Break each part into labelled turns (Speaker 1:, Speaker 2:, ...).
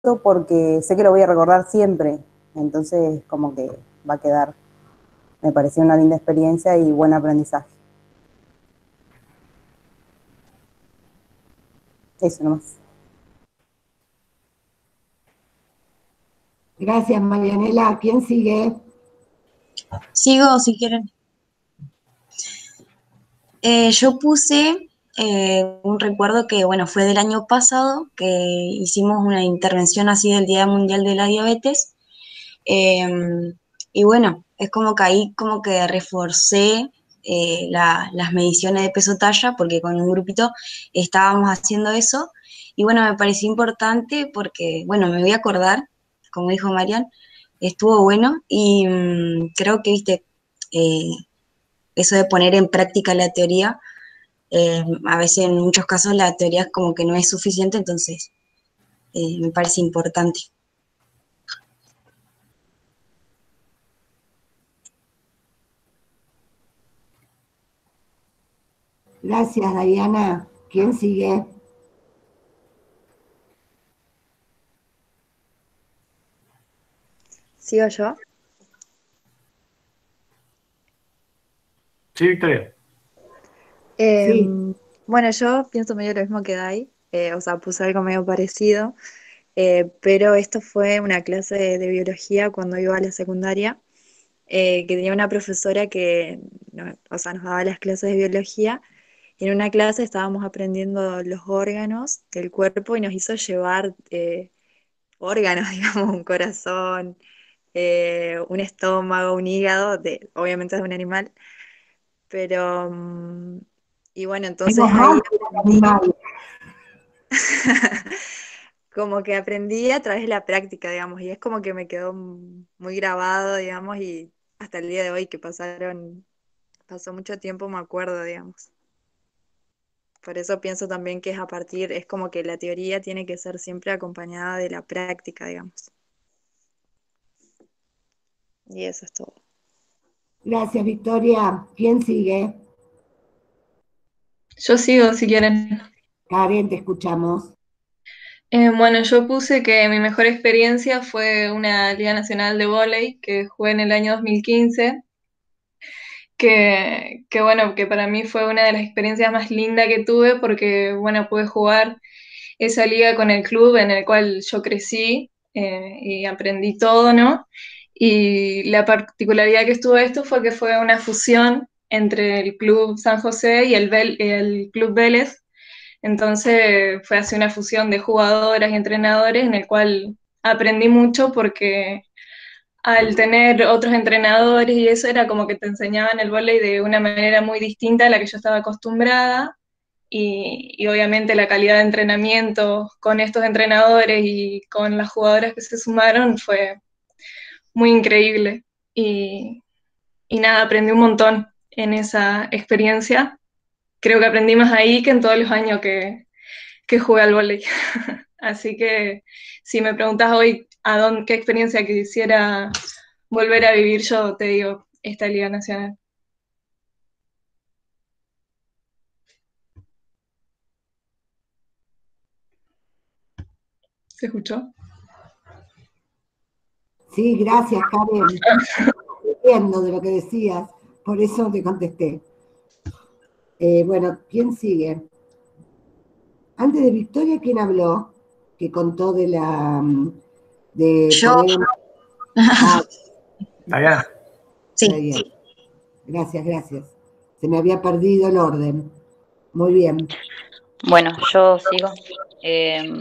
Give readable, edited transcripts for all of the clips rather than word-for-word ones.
Speaker 1: porque sé que lo voy a recordar siempre, entonces como que va a quedar, me pareció una linda experiencia y buen aprendizaje. Eso nomás.
Speaker 2: Gracias, Marianela. ¿Quién sigue?
Speaker 3: Sigo si quieren. Yo puse un recuerdo que, bueno, fue del año pasado, que hicimos una intervención así del Día Mundial de la Diabetes. Eh, y bueno, es como que ahí como que reforcé las mediciones de peso talla, porque con un grupito estábamos haciendo eso. Y bueno, me pareció importante porque, bueno, me voy a acordar, como dijo Marian, estuvo bueno y creo que, viste, eh, eso de poner en práctica la teoría, a veces en muchos casos la teoría como que no es suficiente, entonces me parece importante.
Speaker 2: Gracias, Diana. ¿Quién sigue?
Speaker 4: ¿Sigo yo?
Speaker 5: Sí, Victoria.
Speaker 2: Sí.
Speaker 4: Bueno, yo pienso medio lo mismo que Dai, o sea, puse algo medio parecido, pero esto fue una clase de biología cuando iba a la secundaria, que tenía una profesora que, o sea, nos daba las clases de biología, y en una clase estábamos aprendiendo los órganos del cuerpo y nos hizo llevar órganos, digamos, un corazón, un estómago, un hígado, obviamente de un animal, pero, y bueno, entonces
Speaker 2: Menos
Speaker 4: ahí
Speaker 2: mal que eran
Speaker 4: aprendí,
Speaker 2: animales.
Speaker 4: como que aprendí a través de la práctica, digamos, y es como que me quedó muy grabado, digamos, y hasta el día de hoy que pasó mucho tiempo, me acuerdo, digamos. Por eso pienso también que es como que la teoría tiene que ser siempre acompañada de la práctica, digamos. Y eso es todo.
Speaker 2: Gracias, Victoria. ¿Quién sigue?
Speaker 6: Yo sigo si quieren.
Speaker 2: Karen, te escuchamos.
Speaker 6: Bueno, yo puse que mi mejor experiencia fue una Liga Nacional de Vóley que jugué en el año 2015, que bueno, que para mí fue una de las experiencias más lindas que tuve porque, bueno, pude jugar esa liga con el club en el cual yo crecí y aprendí todo, ¿no? Y la particularidad que estuvo esto fue que fue una fusión entre el Club San José y el Club Vélez. Entonces fue así una fusión de jugadoras y entrenadores en el cual aprendí mucho porque al tener otros entrenadores y eso era como que te enseñaban el vóley de una manera muy distinta a la que yo estaba acostumbrada y obviamente la calidad de entrenamiento con estos entrenadores y con las jugadoras que se sumaron fue muy increíble y nada, aprendí un montón en esa experiencia. Creo que aprendí más ahí que en todos los años que jugué al vóley. Así que si me preguntas hoy qué experiencia quisiera volver a vivir, yo te digo esta Liga Nacional. ¿Se escuchó?
Speaker 2: Sí, gracias, Karen. Entiendo de lo que decías, por eso te contesté. Bueno, ¿quién sigue? Antes de Victoria, ¿quién habló? Que contó de la de
Speaker 3: Yo,
Speaker 2: poner Ah,
Speaker 5: Diana.
Speaker 2: está
Speaker 3: sí.
Speaker 2: bien. Gracias, gracias. Se me había perdido el orden. Muy bien.
Speaker 7: Bueno, yo sigo.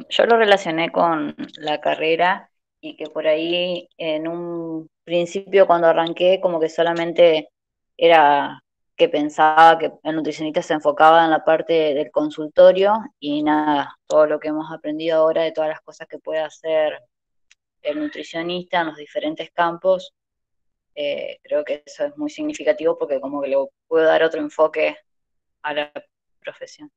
Speaker 7: Yo lo relacioné con la carrera y que por ahí en un principio cuando arranqué como que solamente era que pensaba que el nutricionista se enfocaba en la parte del consultorio y nada, todo lo que hemos aprendido ahora de todas las cosas que puede hacer el nutricionista en los diferentes campos, creo que eso es muy significativo porque como que le puedo dar otro enfoque a la profesión.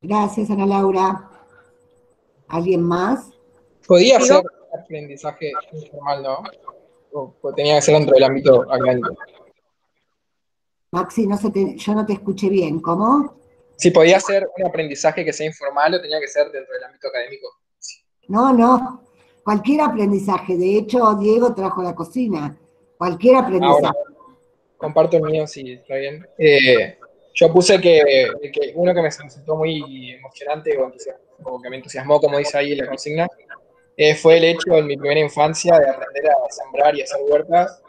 Speaker 2: Gracias, Ana Laura. ¿Alguien más?
Speaker 8: Podía
Speaker 4: ¿Sigo?
Speaker 8: ser aprendizaje informal, ¿no? O tenía que ser dentro del ámbito académico.
Speaker 2: Maxi, yo no te escuché bien. ¿Cómo?
Speaker 8: si podía ser un aprendizaje que sea informal o tenía que ser dentro del ámbito académico.
Speaker 2: No, cualquier aprendizaje. De hecho, Diego trajo la cocina. Cualquier
Speaker 8: Ahora,
Speaker 2: aprendizaje.
Speaker 8: comparto el mío, sí, está bien. Yo puse que uno que me resultó muy emocionante o que me entusiasmó, como dice ahí la consigna, fue el hecho en mi primera infancia de aprender a sembrar y hacer huertas,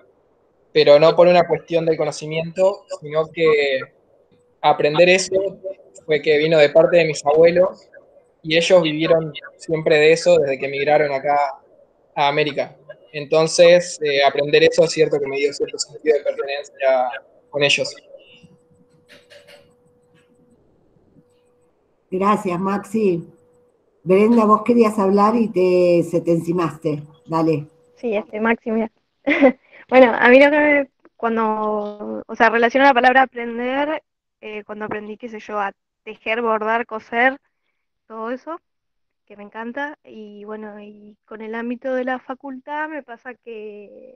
Speaker 8: pero no por una cuestión del conocimiento, sino que aprender eso fue que vino de parte de mis abuelos y ellos vivieron siempre de eso desde que emigraron acá a América. Entonces, aprender eso es cierto que me dio cierto sentido de pertenencia con ellos.
Speaker 2: Gracias, Maxi. Brenda, vos querías hablar y se te encimaste. Dale.
Speaker 5: Sí, Maxi, mira. Bueno, a mí lo que o sea, relaciono la palabra aprender, cuando aprendí, qué sé yo, a tejer, bordar, coser, todo eso, que me encanta. Y bueno, y con el ámbito de la facultad me pasa que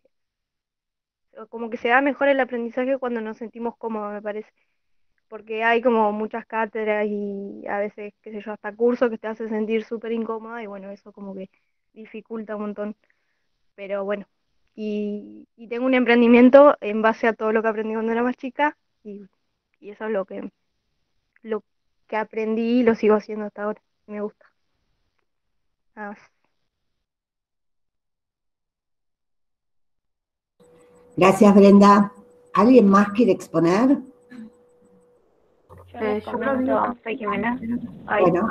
Speaker 5: como que se da mejor el aprendizaje cuando nos sentimos cómodos, me parece. Porque hay como muchas cátedras y a veces, qué sé yo, hasta cursos que te hacen sentir súper incómoda y bueno, eso como que dificulta un montón. Pero bueno, y tengo un emprendimiento en base a todo lo que aprendí cuando era más chica y eso es lo que aprendí y lo sigo haciendo hasta ahora. Me gusta. Nada más.
Speaker 2: Gracias, Brenda. ¿Alguien más quiere exponer?
Speaker 5: Yo les
Speaker 9: Yo lo digo.
Speaker 5: comento, soy Jimena. Ay,
Speaker 2: Bueno.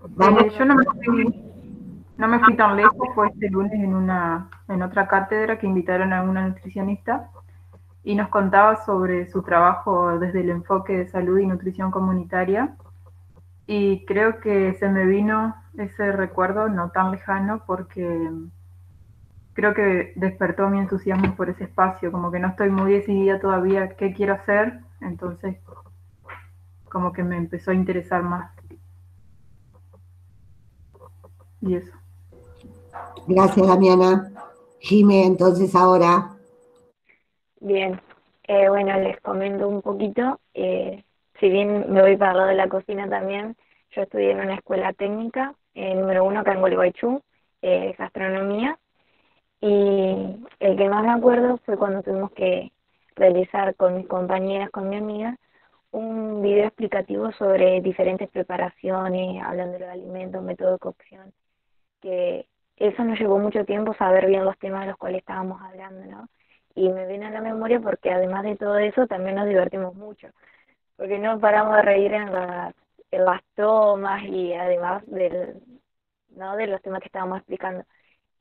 Speaker 2: Vamos.
Speaker 9: Yo no me fui tan lejos, fue este lunes en otra cátedra que invitaron a una nutricionista y nos contaba sobre su trabajo desde el enfoque de salud y nutrición comunitaria. Y creo que se me vino ese recuerdo no tan lejano porque creo que despertó mi entusiasmo por ese espacio, como que no estoy muy decidida todavía qué quiero hacer, entonces como que me empezó a interesar más. Y eso.
Speaker 2: Gracias, Damiana. Jime, entonces ahora.
Speaker 5: bien. Bueno, les comento un poquito. Si bien me voy para el lado de la cocina también, yo estudié en una escuela técnica, número 1 acá en Gualeguaychú, gastronomía. Y el que más me acuerdo fue cuando tuvimos que realizar con mis compañeras, con mi amiga, un video explicativo sobre diferentes preparaciones, hablando de los alimentos, método de cocción, que eso nos llevó mucho tiempo saber bien los temas de los cuales estábamos hablando, ¿no? Y me viene a la memoria porque además de todo eso también nos divertimos mucho, porque no paramos de reír en las tomas y además ¿no? de los temas que estábamos explicando.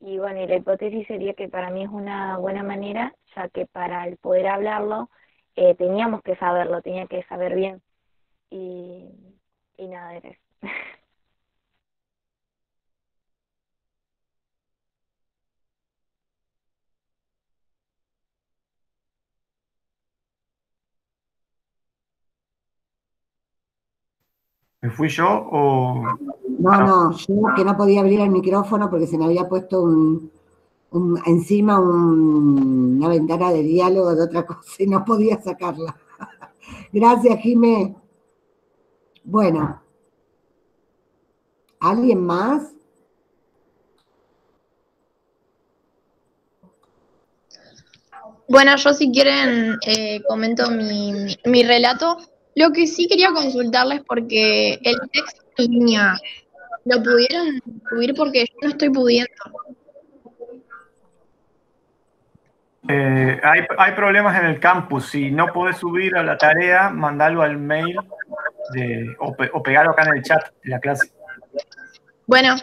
Speaker 5: Y bueno, y la hipótesis sería que para mí es una buena manera, ya que para el poder hablarlo teníamos que saberlo, tenía que saber bien. Y, y nada, era eso.
Speaker 10: ¿Me fui yo o...?
Speaker 2: No, yo que no podía abrir el micrófono porque se me había puesto encima una ventana de diálogo de otra cosa y no podía sacarla. Gracias, Jimé. Bueno, ¿alguien más?
Speaker 11: Bueno, yo si quieren comento mi relato. Lo que sí quería consultarles porque el texto en línea lo pudieron subir porque yo no estoy pudiendo.
Speaker 10: Hay problemas en el campus. Si no podés subir a la tarea, mandalo al mail o pegarlo acá en el chat de la clase.
Speaker 11: Bueno,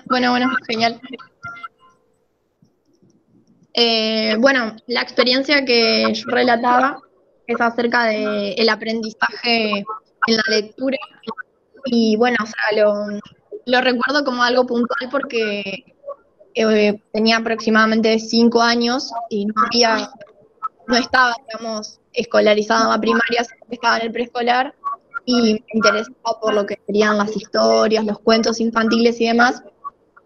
Speaker 11: genial. Bueno, la experiencia que yo relataba es acerca del aprendizaje en la lectura y bueno, o sea, lo recuerdo como algo puntual porque tenía aproximadamente 5 años y no estaba, digamos, escolarizada en la primaria, sino que estaba en el preescolar y me interesaba por lo que serían las historias, los cuentos infantiles y demás.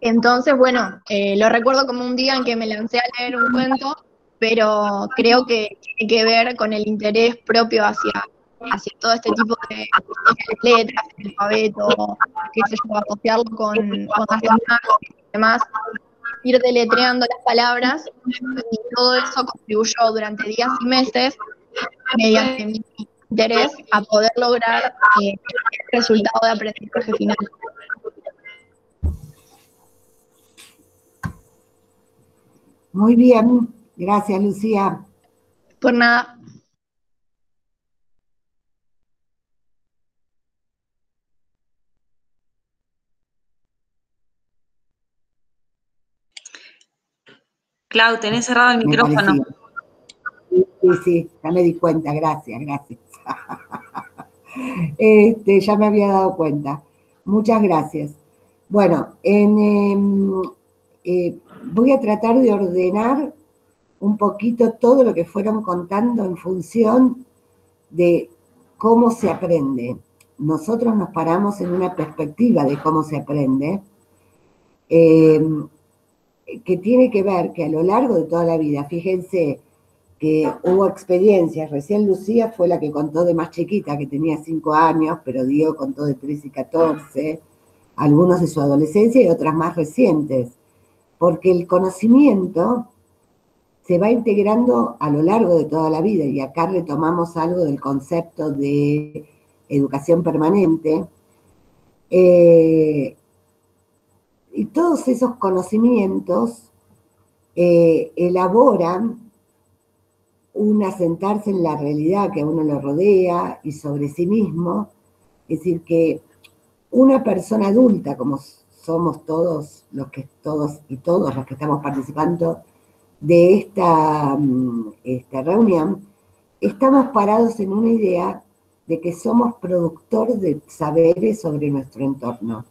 Speaker 11: Entonces, bueno, lo recuerdo como un día en que me lancé a leer un cuento, pero creo que tiene que ver con el interés propio hacia hacia todo este tipo de letras, el alfabeto, qué sé yo, asociarlo con artes mágicas y demás, ir deletreando las palabras, y todo eso contribuyó durante días y meses, mediante mi interés, a poder lograr el resultado de aprendizaje final.
Speaker 2: Muy bien, gracias Lucía.
Speaker 11: Por nada.
Speaker 3: Clau, tenés cerrado el
Speaker 2: Me
Speaker 3: micrófono.
Speaker 2: parecía. Sí, ya me di cuenta, gracias. Ya me había dado cuenta. Muchas gracias. Bueno, voy a tratar de ordenar un poquito todo lo que fueron contando en función de cómo se aprende. Nosotros nos paramos en una perspectiva de cómo se aprende, que tiene que ver que a lo largo de toda la vida, fíjense que hubo experiencias, recién Lucía fue la que contó de más chiquita, que tenía 5 años, pero Diego contó de 13 y 14, algunos de su adolescencia y otras más recientes, porque el conocimiento se va integrando a lo largo de toda la vida, y acá retomamos algo del concepto de educación permanente, y todos esos conocimientos elaboran un asentarse en la realidad que a uno lo rodea y sobre sí mismo. Es decir, que una persona adulta, como somos todos los que estamos participando de esta reunión, estamos parados en una idea de que somos productor de saberes sobre nuestro entorno.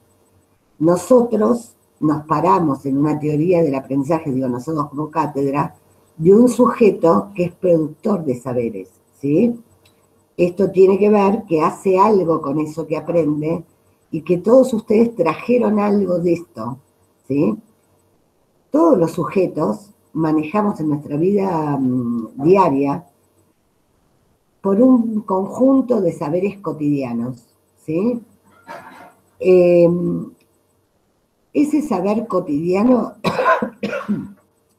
Speaker 2: Nosotros nos paramos en una teoría del aprendizaje, digo nosotros como cátedra, de un sujeto que es productor de saberes, ¿sí? Esto tiene que ver que hace algo con eso que aprende y que todos ustedes trajeron algo de esto, ¿sí? Todos los sujetos manejamos en nuestra vida diaria por un conjunto de saberes cotidianos, ¿sí? Ese saber cotidiano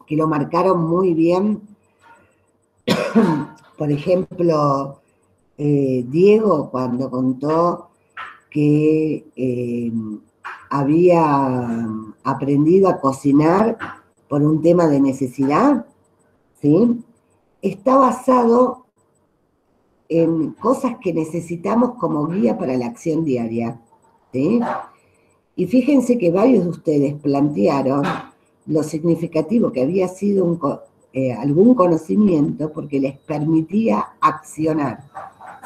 Speaker 2: que lo marcaron muy bien, por ejemplo, Diego cuando contó que había aprendido a cocinar por un tema de necesidad, ¿sí? Está basado en cosas que necesitamos como guía para la acción diaria, ¿sí? Y fíjense que varios de ustedes plantearon lo significativo que había sido algún conocimiento porque les permitía accionar,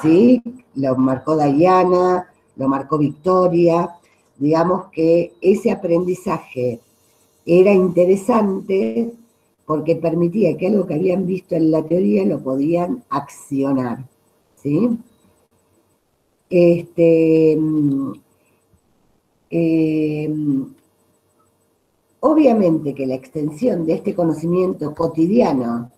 Speaker 2: ¿sí? Lo marcó Diana, lo marcó Victoria, digamos que ese aprendizaje era interesante porque permitía que algo que habían visto en la teoría lo podían accionar, ¿sí? Obviamente que la extensión de este conocimiento cotidiano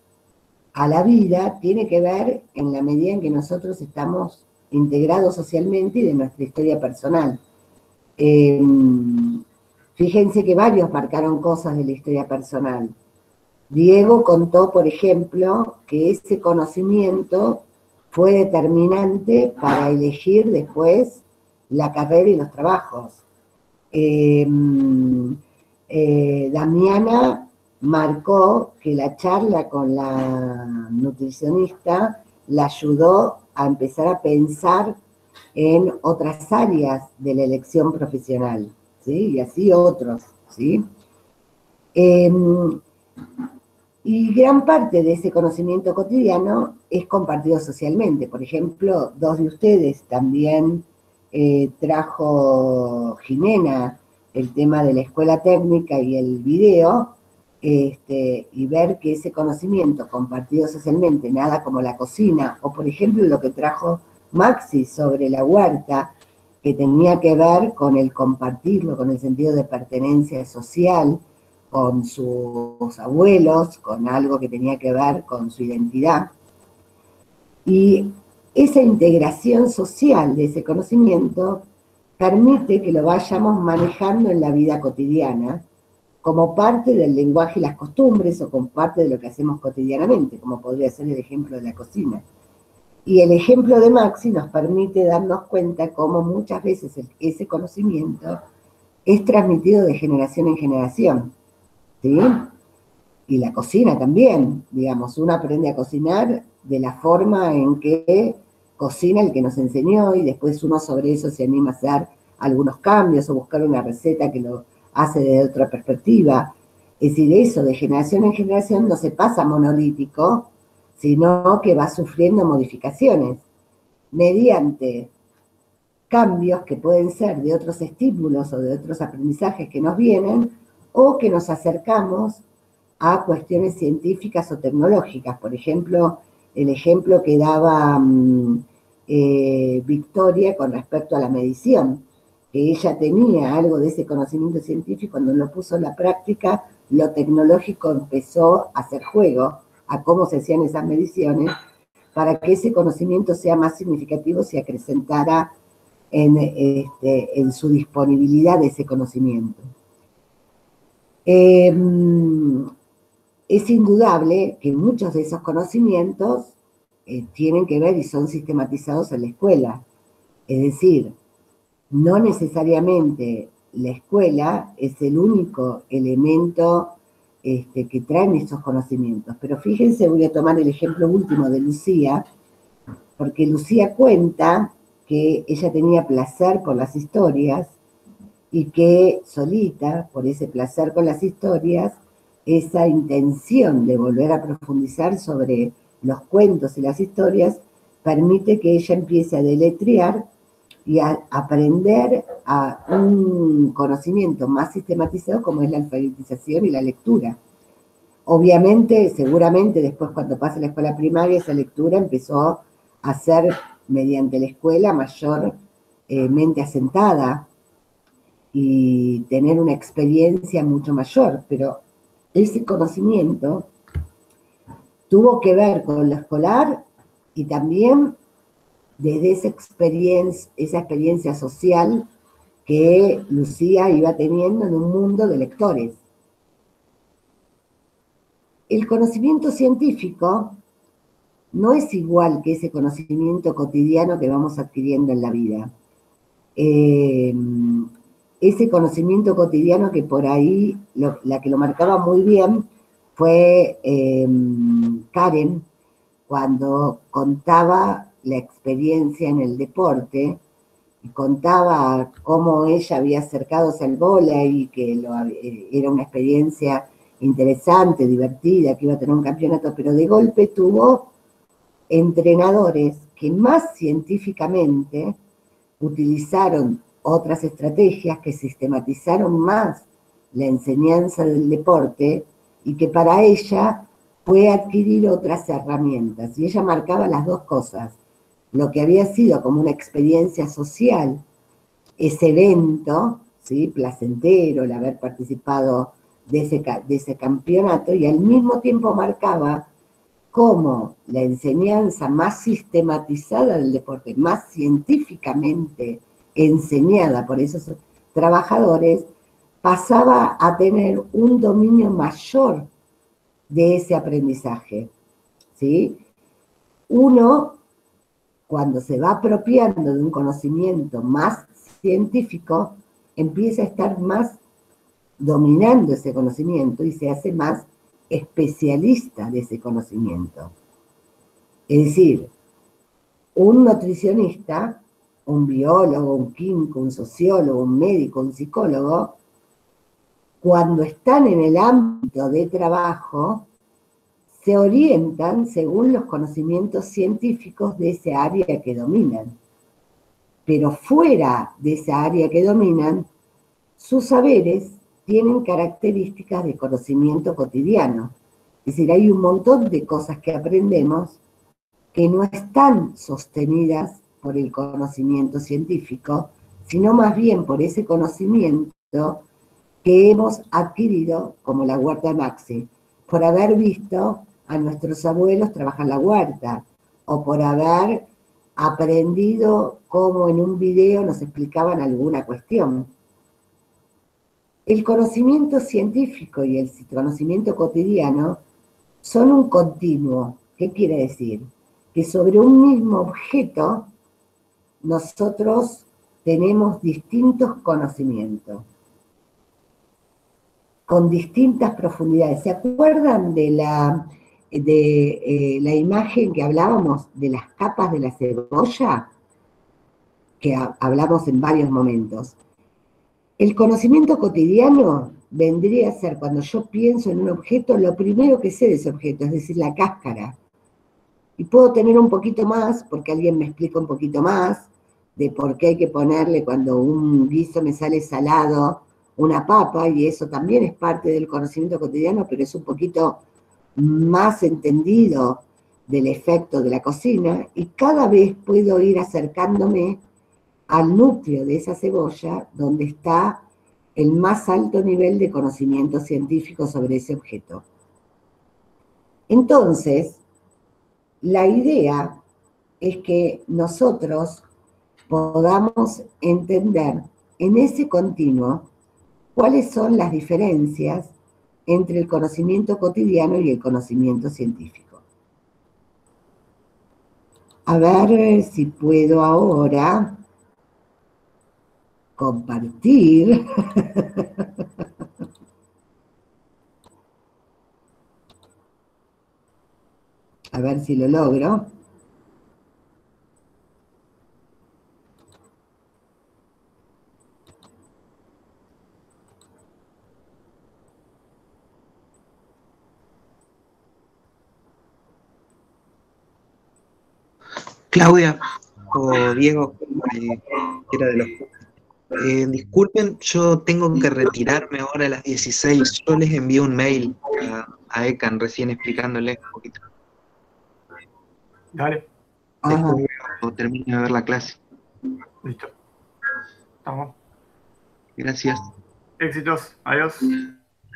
Speaker 2: a la vida tiene que ver en la medida en que nosotros estamos integrados socialmente y de nuestra historia personal. Fíjense que varios marcaron cosas de la historia personal. Diego contó, por ejemplo, que ese conocimiento fue determinante para elegir después la carrera y los trabajos. Damiana marcó que la charla con la nutricionista la ayudó a empezar a pensar en otras áreas de la elección profesional, ¿sí? Y así otros, ¿sí? Y gran parte de ese conocimiento cotidiano es compartido socialmente. Por ejemplo, dos de ustedes también trajo Jimena el tema de la escuela técnica y el video, y ver que ese conocimiento compartido socialmente, nada como la cocina, o por ejemplo lo que trajo Maxi sobre la huerta, que tenía que ver con el compartirlo, con el sentido de pertenencia social, con sus abuelos, con algo que tenía que ver con su identidad. Y esa integración social de ese conocimiento permite que lo vayamos manejando en la vida cotidiana como parte del lenguaje y las costumbres o como parte de lo que hacemos cotidianamente, como podría ser el ejemplo de la cocina. Y el ejemplo de Maxi nos permite darnos cuenta cómo muchas veces ese conocimiento es transmitido de generación en generación, ¿sí? Y la cocina también, digamos, uno aprende a cocinar de la forma en que cocina el que nos enseñó y después uno sobre eso se anima a hacer algunos cambios o buscar una receta que lo hace de otra perspectiva. Es decir, eso de generación en generación no se pasa monolítico, sino que va sufriendo modificaciones mediante cambios que pueden ser de otros estímulos o de otros aprendizajes que nos vienen o que nos acercamos a cuestiones científicas o tecnológicas. Por ejemplo, el ejemplo que daba Victoria con respecto a la medición, que ella tenía algo de ese conocimiento científico, cuando lo puso en la práctica, lo tecnológico empezó a hacer juego a cómo se hacían esas mediciones para que ese conocimiento sea más significativo, se acrecentara en su disponibilidad de ese conocimiento. Es indudable que muchos de esos conocimientos tienen que ver y son sistematizados en la escuela. Es decir, no necesariamente la escuela es el único elemento que traen esos conocimientos. Pero fíjense, voy a tomar el ejemplo último de Lucía, porque Lucía cuenta que ella tenía placer por las historias y que solita, por ese placer con las historias, esa intención de volver a profundizar sobre los cuentos y las historias, permite que ella empiece a deletrear y a aprender a un conocimiento más sistematizado como es la alfabetización y la lectura. Obviamente, seguramente después cuando pase a la escuela primaria, esa lectura empezó a ser mediante la escuela mayormente asentada y tener una experiencia mucho mayor, pero ese conocimiento tuvo que ver con lo escolar y también desde esa experiencia social que Lucía iba teniendo en un mundo de lectores. El conocimiento científico no es igual que ese conocimiento cotidiano que vamos adquiriendo en la vida. Ese conocimiento cotidiano que por ahí, la que lo marcaba muy bien fue Karen, cuando contaba la experiencia en el deporte, y contaba cómo ella había acercado al vóley y que era una experiencia interesante, divertida, que iba a tener un campeonato, pero de golpe tuvo entrenadores que más científicamente utilizaron otras estrategias, que sistematizaron más la enseñanza del deporte y que para ella fue adquirir otras herramientas. Y ella marcaba las dos cosas: lo que había sido como una experiencia social, ese evento, ¿sí?, placentero, el haber participado de ese campeonato, y al mismo tiempo marcaba cómo la enseñanza más sistematizada del deporte, más científicamente enseñada por esos trabajadores, pasaba a tener un dominio mayor de ese aprendizaje, ¿sí? Uno, cuando se va apropiando de un conocimiento más científico, empieza a estar más dominando ese conocimiento y se hace más especialista de ese conocimiento. Es decir, un nutricionista, un biólogo, un químico, un sociólogo, un médico, un psicólogo, cuando están en el ámbito de trabajo, se orientan según los conocimientos científicos de ese área que dominan. Pero fuera de esa área que dominan, sus saberes tienen características de conocimiento cotidiano. Es decir, hay un montón de cosas que aprendemos que no están sostenidas por el conocimiento científico, sino más bien por ese conocimiento que hemos adquirido, como la huerta de Maxi, por haber visto a nuestros abuelos trabajar la huerta, o por haber aprendido cómo en un video nos explicaban alguna cuestión. El conocimiento científico y el conocimiento cotidiano son un continuo. ¿Qué quiere decir? Que sobre un mismo objeto nosotros tenemos distintos conocimientos, con distintas profundidades. ¿Se acuerdan de la imagen que hablábamos de las capas de la cebolla? Que hablamos en varios momentos. El conocimiento cotidiano vendría a ser, cuando yo pienso en un objeto, lo primero que sé de ese objeto, es decir, la cáscara. Y puedo tener un poquito más, porque alguien me explica un poquito más, de por qué hay que ponerle cuando un guiso me sale salado, una papa, y eso también es parte del conocimiento cotidiano, pero es un poquito más entendido del efecto de la cocina, y cada vez puedo ir acercándome al núcleo de esa cebolla, donde está el más alto nivel de conocimiento científico sobre ese objeto. Entonces, la idea es que nosotros podamos entender en ese continuo cuáles son las diferencias entre el conocimiento cotidiano y el conocimiento científico. A ver si puedo ahora compartir. A ver si lo logro.
Speaker 12: Claudia o Diego, era de los... disculpen, yo tengo que retirarme ahora a las 16. Yo les envío un mail a Ekan recién explicándoles un poquito.
Speaker 10: Dale.
Speaker 12: Después termino de ver la clase.
Speaker 10: Listo. Estamos.
Speaker 12: Gracias.
Speaker 10: Éxitos. Adiós.
Speaker 12: Hasta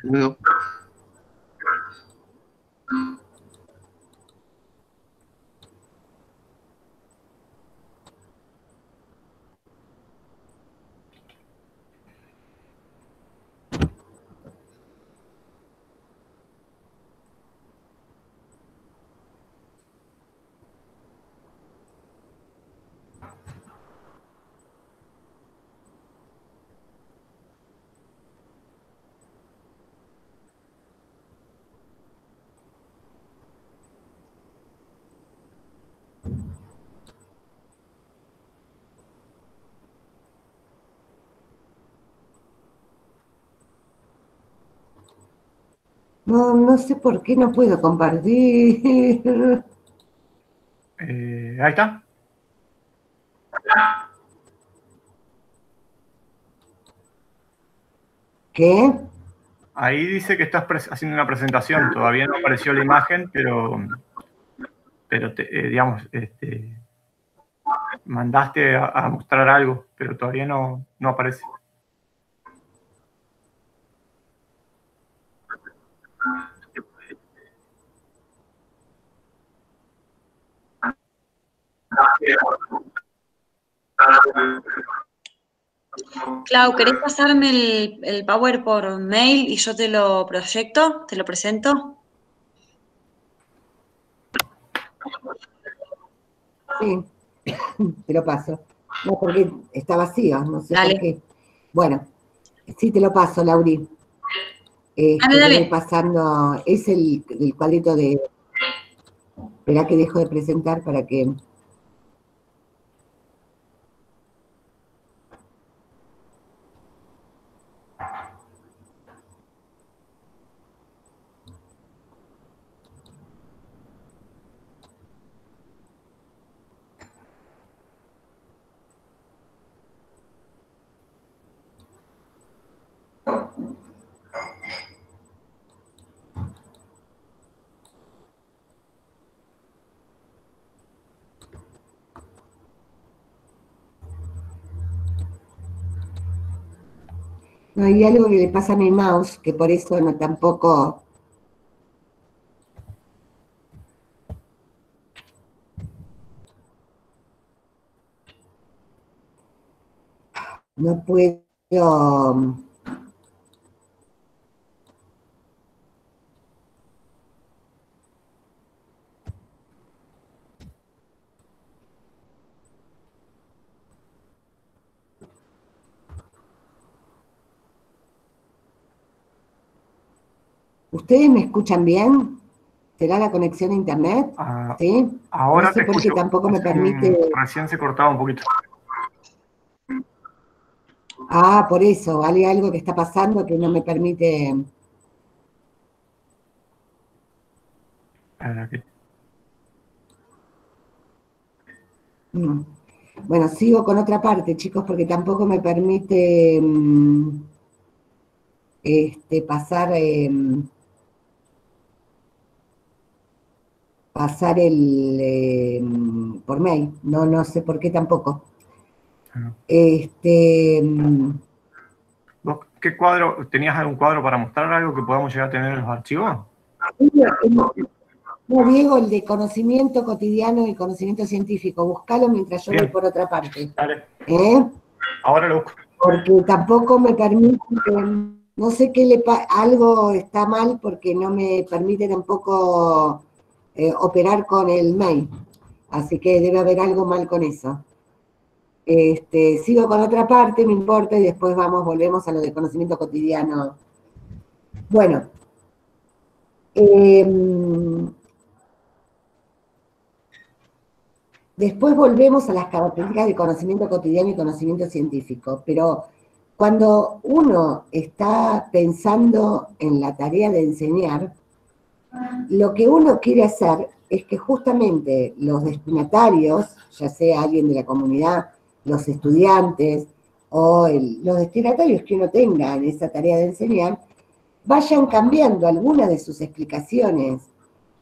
Speaker 12: luego.
Speaker 2: No sé por qué no puedo compartir.
Speaker 10: Ahí está.
Speaker 2: ¿Qué?
Speaker 10: Ahí dice que estás haciendo una presentación. Todavía no apareció la imagen, pero digamos, mandaste a mostrar algo, pero todavía no aparece.
Speaker 3: Clau, ¿querés pasarme el Power por mail y yo te lo proyecto? ¿Te lo presento?
Speaker 2: Sí, te lo paso. No, porque está vacío, no sé
Speaker 3: Dale.
Speaker 2: por qué. Bueno, sí te lo paso, Lauri.
Speaker 3: Dale.
Speaker 2: Voy pasando, es el cuadrito de... Esperá que dejo de presentar para que... No, hay algo que le pasa a mi mouse, que por eso no tampoco... No puedo... ¿Ustedes me escuchan bien? ¿Será la conexión a internet? ¿Sí?
Speaker 10: Ahora
Speaker 2: No sé
Speaker 10: te
Speaker 2: por qué
Speaker 10: escucho.
Speaker 2: tampoco me permite...
Speaker 10: Recién se cortaba un poquito.
Speaker 2: Ah, por eso, hay algo que está pasando que no me permite... Bueno, sigo con otra parte, chicos, porque tampoco me permite pasar, pasar por mail. No sé por qué tampoco.
Speaker 10: ¿Vos qué cuadro? ¿Tenías algún cuadro para mostrar algo que podamos llegar a tener en los archivos?
Speaker 2: No, Diego, el de conocimiento cotidiano y conocimiento científico. Búscalo mientras yo voy por otra parte.
Speaker 10: Dale.
Speaker 2: Ahora lo busco. Porque tampoco me permite, no sé qué algo está mal porque no me permite tampoco operar con el mail. Así que debe haber algo mal con eso. Sigo con otra parte, no importa, y después volvemos a lo de conocimiento cotidiano. Bueno. Después volvemos a las características de conocimiento cotidiano y conocimiento científico, pero cuando uno está pensando en la tarea de enseñar, lo que uno quiere hacer es que justamente los destinatarios, ya sea alguien de la comunidad, los estudiantes o los destinatarios que uno tenga en esa tarea de enseñar, vayan cambiando algunas de sus explicaciones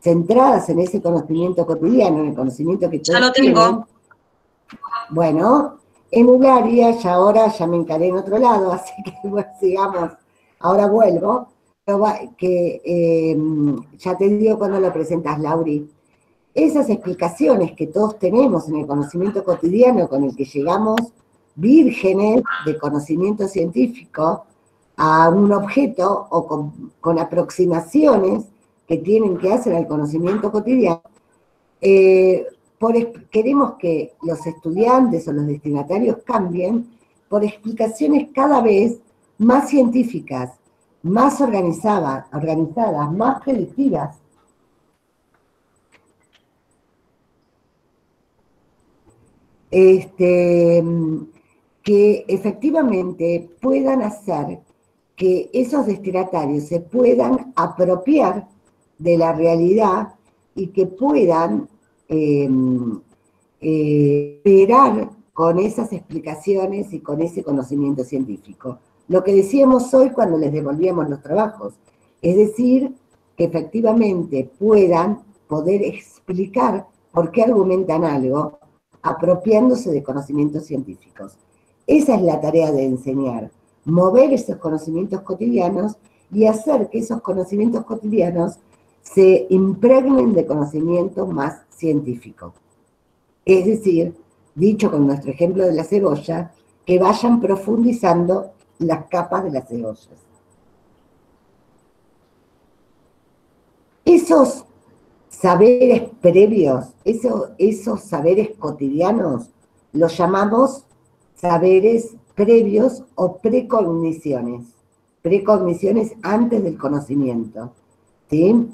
Speaker 2: centradas en ese conocimiento cotidiano, en el conocimiento que todos
Speaker 3: ya lo tengo.
Speaker 2: tienen. Bueno, en Ularia, ahora ya me encaré en otro lado, así que bueno, sigamos, ahora vuelvo, que ya te digo cuando lo presentas, Lauri. Esas explicaciones que todos tenemos en el conocimiento cotidiano con el que llegamos vírgenes de conocimiento científico a un objeto o con aproximaciones que tienen que hacer al conocimiento cotidiano, queremos que los estudiantes o los destinatarios cambien por explicaciones cada vez más científicas, más organizadas, más predictivas. Que efectivamente puedan hacer que esos destinatarios se puedan apropiar de la realidad y que puedan operar con esas explicaciones y con ese conocimiento científico. Lo que decíamos hoy cuando les devolvíamos los trabajos, es decir, que efectivamente puedan poder explicar por qué argumentan algo apropiándose de conocimientos científicos. Esa es la tarea de enseñar, mover esos conocimientos cotidianos y hacer que esos conocimientos cotidianos se impregnen de conocimiento más científico. Es decir, dicho con nuestro ejemplo de la cebolla, que vayan profundizando las capas de las cebollas. Esos saberes previos, esos saberes cotidianos, los llamamos saberes previos o precogniciones. Precogniciones antes del conocimiento. ¿Sí?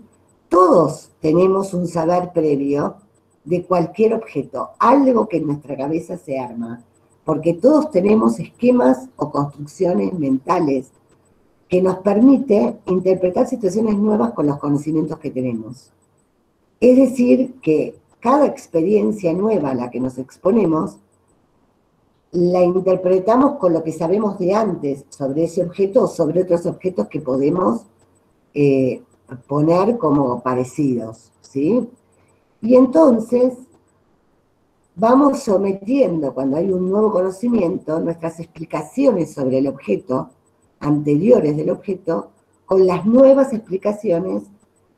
Speaker 2: Todos tenemos un saber previo de cualquier objeto, algo que en nuestra cabeza se arma, porque todos tenemos esquemas o construcciones mentales que nos permite interpretar situaciones nuevas con los conocimientos que tenemos. Es decir, que cada experiencia nueva a la que nos exponemos, la interpretamos con lo que sabemos de antes sobre ese objeto o sobre otros objetos que podemos poner como parecidos, ¿sí? Y entonces vamos sometiendo, cuando hay un nuevo conocimiento, nuestras explicaciones sobre el objeto, anteriores del objeto, con las nuevas explicaciones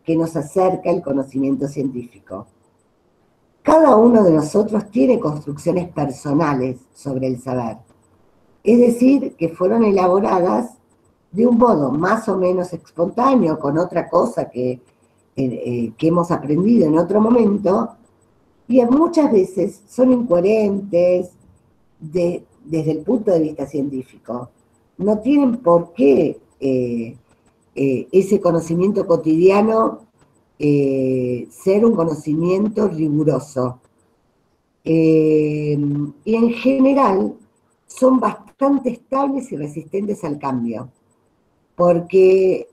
Speaker 2: que nos acerca el conocimiento científico. Cada uno de nosotros tiene construcciones personales sobre el saber. Es decir, que fueron elaboradas de un modo más o menos espontáneo, con otra cosa que hemos aprendido en otro momento, y muchas veces son incoherentes desde el punto de vista científico. No tienen por qué ese conocimiento cotidiano ser un conocimiento riguroso. Y en general son bastante estables y resistentes al cambio, porque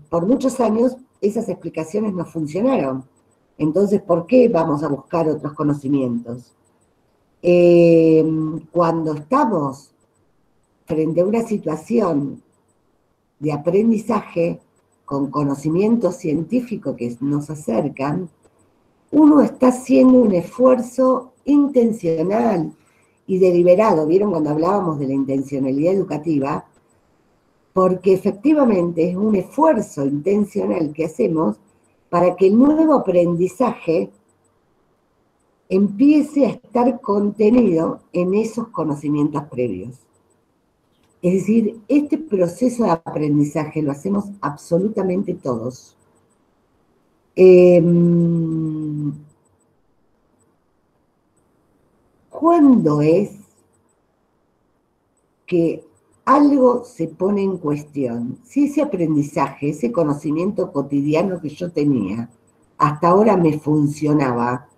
Speaker 2: por muchos años esas explicaciones no funcionaron. Entonces, ¿por qué vamos a buscar otros conocimientos? Cuando estamos frente a una situación de aprendizaje con conocimientos científicos que nos acercan, uno está haciendo un esfuerzo intencional y deliberado. ¿Vieron cuando hablábamos de la intencionalidad educativa? Porque efectivamente es un esfuerzo intencional que hacemos para que el nuevo aprendizaje empiece a estar contenido en esos conocimientos previos. Es decir, este proceso de aprendizaje lo hacemos absolutamente todos. ¿Cuándo es que algo se pone en cuestión? Si ese aprendizaje, ese conocimiento cotidiano que yo tenía, hasta ahora me funcionaba,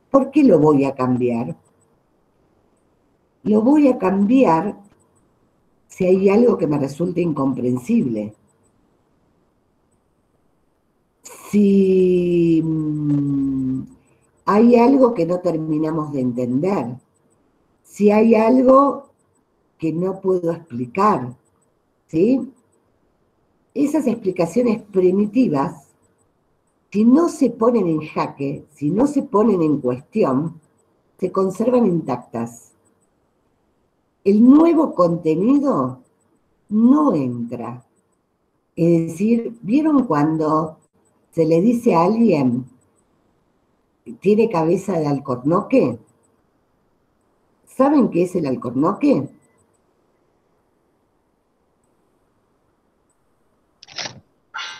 Speaker 2: ¿por qué lo voy a cambiar? Lo voy a cambiar si hay algo que me resulte incomprensible. Si hay algo que no terminamos de entender, si hay algo que no puedo explicar, ¿sí? Esas explicaciones primitivas, si no se ponen en jaque, si no se ponen en cuestión, se conservan intactas. El nuevo contenido no entra. Es decir, ¿vieron cuando se le dice a alguien, tiene cabeza de alcornoque? ¿Saben qué es el alcornoque?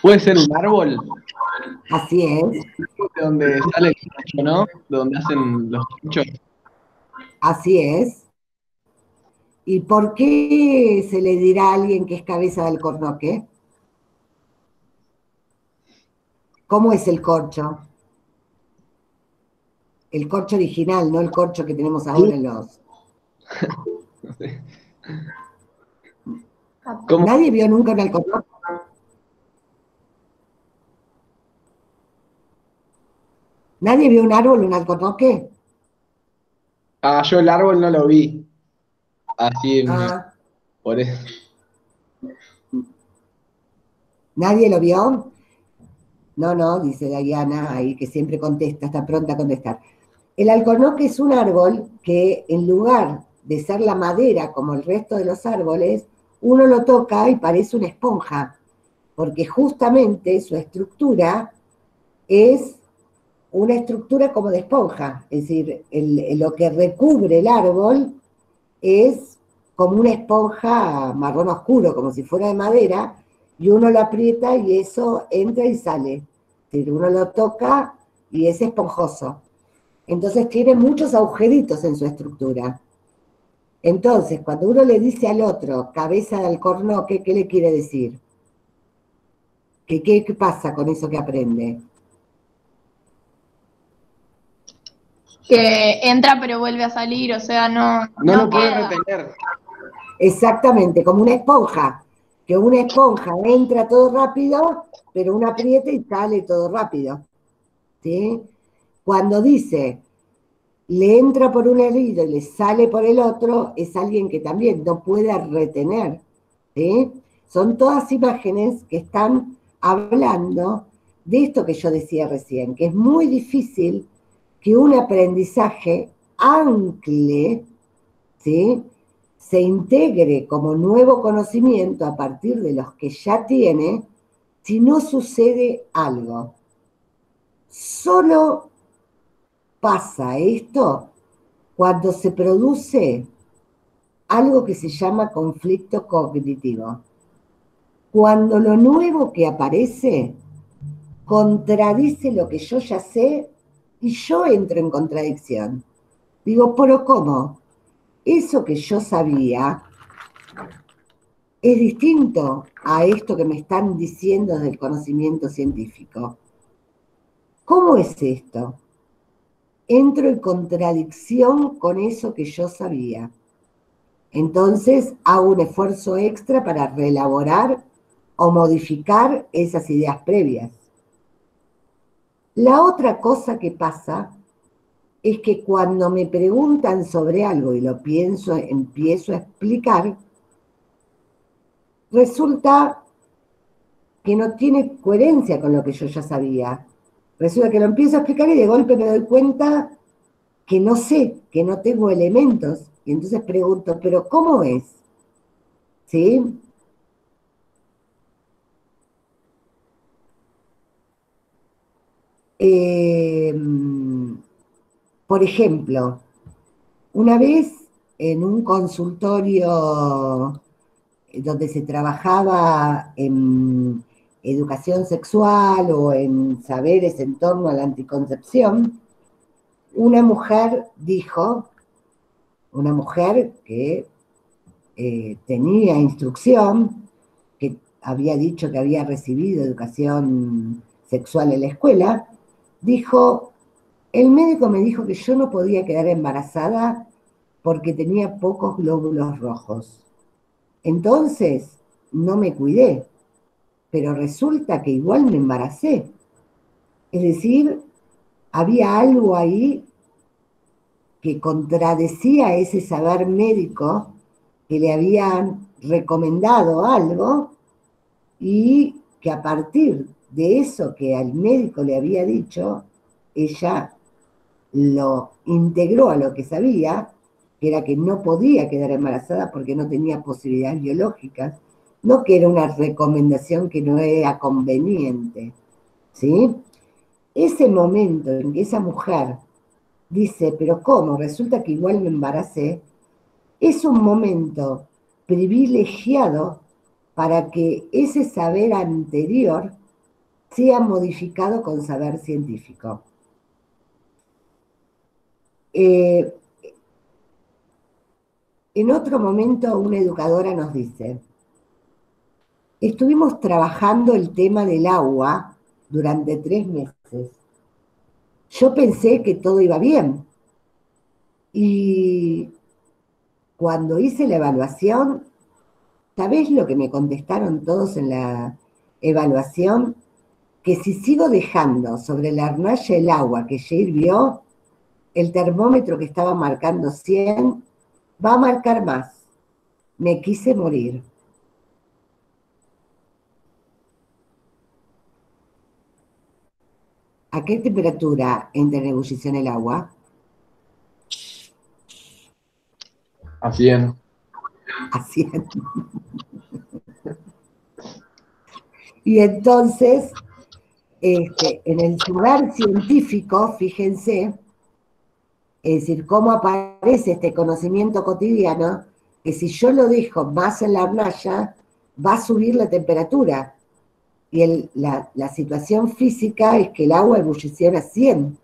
Speaker 13: ¿Puede ser un árbol?
Speaker 2: Así es.
Speaker 13: De donde sale el corcho, ¿no? De donde hacen los corchos.
Speaker 2: Así es. ¿Y por qué se le dirá a alguien que es cabeza de alcornoque? ¿Cómo es el corcho? El corcho original, no el corcho que tenemos ahora en los...
Speaker 13: ¿Cómo?
Speaker 2: ¿Nadie vio nunca un alcornoque? ¿Nadie vio un árbol, un alcornoque?
Speaker 13: Ah, yo el árbol no lo vi. Así, por eso.
Speaker 2: ¿Nadie lo vio? No, no, dice Diana ahí, que siempre contesta, está pronta a contestar. El alcornoque es un árbol que en lugar de ser la madera como el resto de los árboles, uno lo toca y parece una esponja, porque justamente su estructura es una estructura como de esponja, es decir, lo que recubre el árbol es como una esponja marrón oscuro, como si fuera de madera, y uno lo aprieta y eso entra y sale. Es decir, uno lo toca y es esponjoso. Entonces tiene muchos agujeritos en su estructura. Entonces, cuando uno le dice al otro cabeza de alcornoque, ¿qué le quiere decir? ¿Qué pasa con eso que aprende?
Speaker 11: Que entra pero vuelve a salir, o sea, no
Speaker 13: lo puede
Speaker 11: queda.
Speaker 13: retener.
Speaker 2: Exactamente, como una esponja. Que una esponja entra todo rápido, pero uno aprieta y sale todo rápido. ¿Sí? Cuando dice, le entra por un oído y le sale por el otro, es alguien que también no puede retener. ¿Sí? Son todas imágenes que están hablando de esto que yo decía recién, que es muy difícil que un aprendizaje ancle, ¿sí?, se integre como nuevo conocimiento a partir de los que ya tiene, si no sucede algo. Solo pasa esto cuando se produce algo que se llama conflicto cognitivo. Cuando lo nuevo que aparece contradice lo que yo ya sé y yo entro en contradicción. Digo, pero ¿cómo? Eso que yo sabía es distinto a esto que me están diciendo del conocimiento científico. ¿Cómo es esto? Entro en contradicción con eso que yo sabía. Entonces hago un esfuerzo extra para reelaborar o modificar esas ideas previas. La otra cosa que pasa es que cuando me preguntan sobre algo y lo pienso, empiezo a explicar, resulta que no tiene coherencia con lo que yo ya sabía. Resulta que lo empiezo a explicar y de golpe me doy cuenta que no sé, que no tengo elementos. Y entonces pregunto, ¿pero cómo es? ¿Sí? Por ejemplo, una vez en un consultorio donde se trabajaba en educación sexual o en saberes en torno a la anticoncepción, una mujer dijo, una mujer que tenía instrucción, que había dicho que había recibido educación sexual en la escuela, dijo, el médico me dijo que yo no podía quedar embarazada porque tenía pocos glóbulos rojos. Entonces, no me cuidé, pero resulta que igual me embaracé. Es decir, había algo ahí que contradecía ese saber médico que le habían recomendado algo y que a partir de eso que al médico le había dicho, ella lo integró a lo que sabía, que era que no podía quedar embarazada porque no tenía posibilidades biológicas, no que era una recomendación que no era conveniente, ¿sí? Ese momento en que esa mujer dice, pero ¿cómo? Resulta que igual me embaracé, es un momento privilegiado para que ese saber anterior sea modificado con saber científico. En otro momento una educadora nos dice, estuvimos trabajando el tema del agua durante 3 meses. Yo pensé que todo iba bien. Y cuando hice la evaluación, ¿sabés lo que me contestaron todos en la evaluación? Que si sigo dejando sobre la hornalla el agua que ya hirvió, el termómetro que estaba marcando 100 va a marcar más. Me quise morir. ¿A qué temperatura entra en ebullición el agua?
Speaker 13: A 100.
Speaker 2: A 100. Y entonces, en el saber científico, fíjense, es decir, cómo aparece este conocimiento cotidiano, que si yo lo dejo más en la hornalla, va a subir la temperatura. Y la situación física es que el agua ebulliciona 100,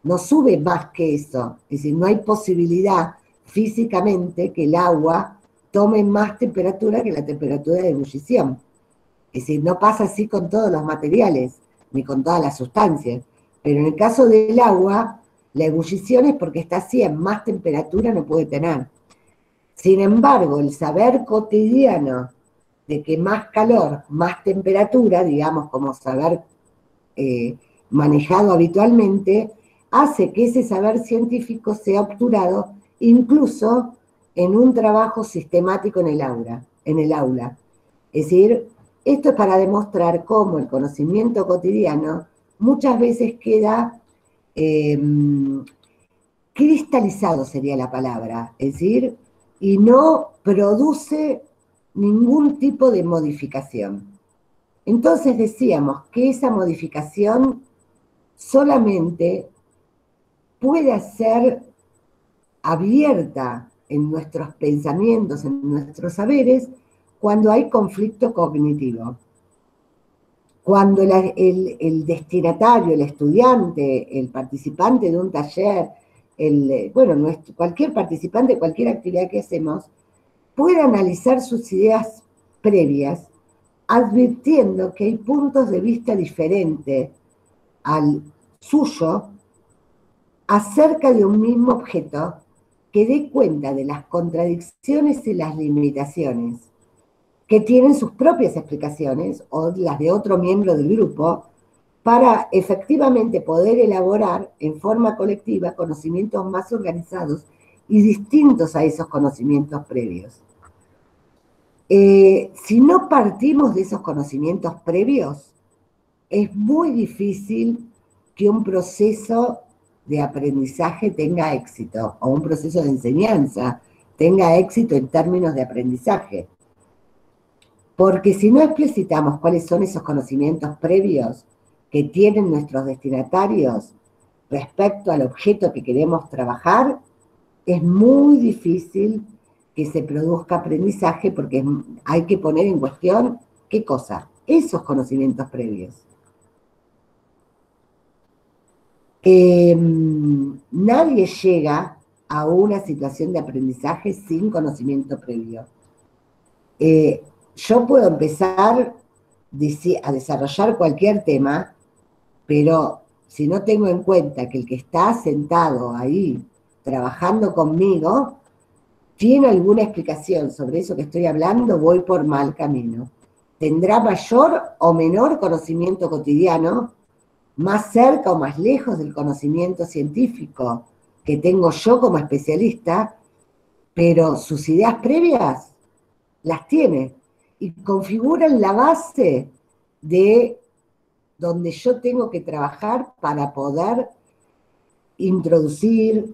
Speaker 2: no sube más que eso. Es decir, no hay posibilidad físicamente que el agua tome más temperatura que la temperatura de ebullición. Es decir, no pasa así con todos los materiales, ni con todas las sustancias. Pero en el caso del agua, la ebullición es porque está a 100, más temperatura no puede tener. Sin embargo, el saber cotidiano de que más calor, más temperatura, digamos, como saber manejado habitualmente, hace que ese saber científico sea obturado incluso en un trabajo sistemático en el aula. Es decir, esto es para demostrar cómo el conocimiento cotidiano muchas veces queda cristalizado, sería la palabra, es decir, y no produce ningún tipo de modificación. Entonces decíamos que esa modificación solamente puede ser abierta, en nuestros pensamientos, en nuestros saberes, cuando hay conflicto cognitivo. Cuando el destinatario, el estudiante, el participante de un taller, cualquier participante de cualquier actividad que hacemos, puede analizar sus ideas previas, advirtiendo que hay puntos de vista diferentes al suyo acerca de un mismo objeto, que dé cuenta de las contradicciones y las limitaciones, que tienen sus propias explicaciones o las de otro miembro del grupo, para efectivamente poder elaborar en forma colectiva conocimientos más organizados y distintos a esos conocimientos previos. Si no partimos de esos conocimientos previos, es muy difícil que un proceso de aprendizaje tenga éxito, o un proceso de enseñanza tenga éxito en términos de aprendizaje. Porque si no explicitamos cuáles son esos conocimientos previos que tienen nuestros destinatarios respecto al objeto que queremos trabajar, es muy difícil que se produzca aprendizaje, porque hay que poner en cuestión, ¿qué cosa? Esos conocimientos previos. Nadie llega a una situación de aprendizaje sin conocimiento previo. Yo puedo empezar a desarrollar cualquier tema, pero si no tengo en cuenta que el que está sentado ahí trabajando conmigo tiene alguna explicación sobre eso que estoy hablando, voy por mal camino. Tendrá mayor o menor conocimiento cotidiano, más cerca o más lejos del conocimiento científico que tengo yo como especialista, pero sus ideas previas las tiene y configuran la base de donde yo tengo que trabajar para poder introducir,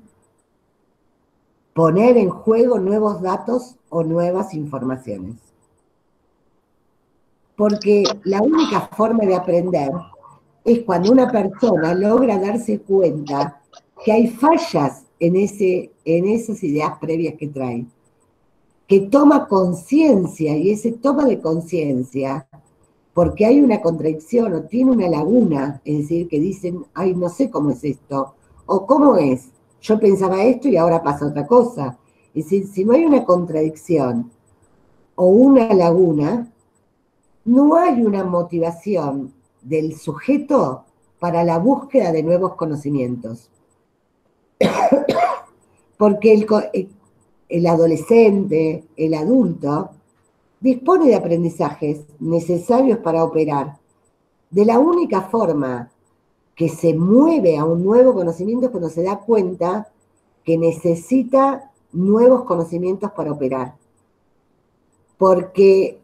Speaker 2: poner en juego nuevos datos o nuevas informaciones. Porque la única forma de aprender es cuando una persona logra darse cuenta que hay fallas en esas ideas previas que trae, que toma conciencia, y ese toma de conciencia, porque hay una contradicción o tiene una laguna, es decir, que dicen, ay, no sé cómo es esto, o cómo es, yo pensaba esto y ahora pasa otra cosa. Es decir, si no hay una contradicción o una laguna, no hay una motivación del sujeto para la búsqueda de nuevos conocimientos. Porque el adolescente, el adulto, dispone de aprendizajes necesarios para operar. De la única forma que se mueve a un nuevo conocimiento es cuando se da cuenta que necesita nuevos conocimientos para operar. Porque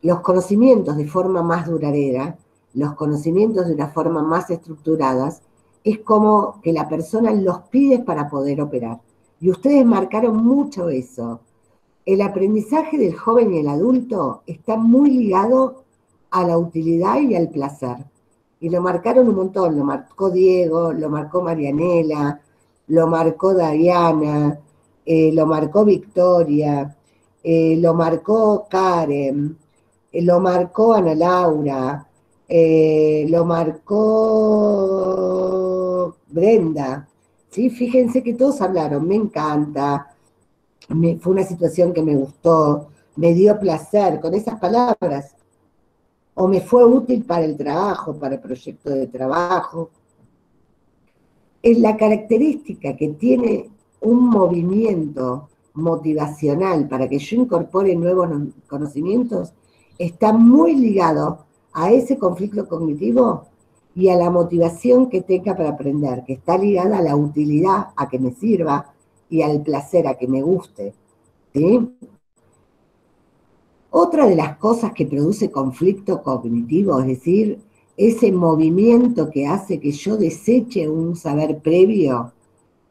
Speaker 2: los conocimientos de forma más duradera, los conocimientos de una forma más estructuradas, es como que la persona los pide para poder operar. Y ustedes marcaron mucho eso. El aprendizaje del joven y el adulto está muy ligado a la utilidad y al placer. Y lo marcaron un montón, lo marcó Diego, lo marcó Marianela, lo marcó Diana, lo marcó Victoria, lo marcó Karen, lo marcó Ana Laura, lo marcó Brenda. ¿Sí? Fíjense que todos hablaron, me encanta, fue una situación que me gustó, me dio placer, con esas palabras. O me fue útil para el trabajo, para el proyecto de trabajo. Es la característica que tiene un movimiento motivacional para que yo incorpore nuevos conocimientos, está muy ligado a ese conflicto cognitivo y a la motivación que tenga para aprender, que está ligada a la utilidad, a que me sirva, y al placer, a que me guste. ¿Sí? Otra de las cosas que produce conflicto cognitivo, es decir, ese movimiento que hace que yo deseche un saber previo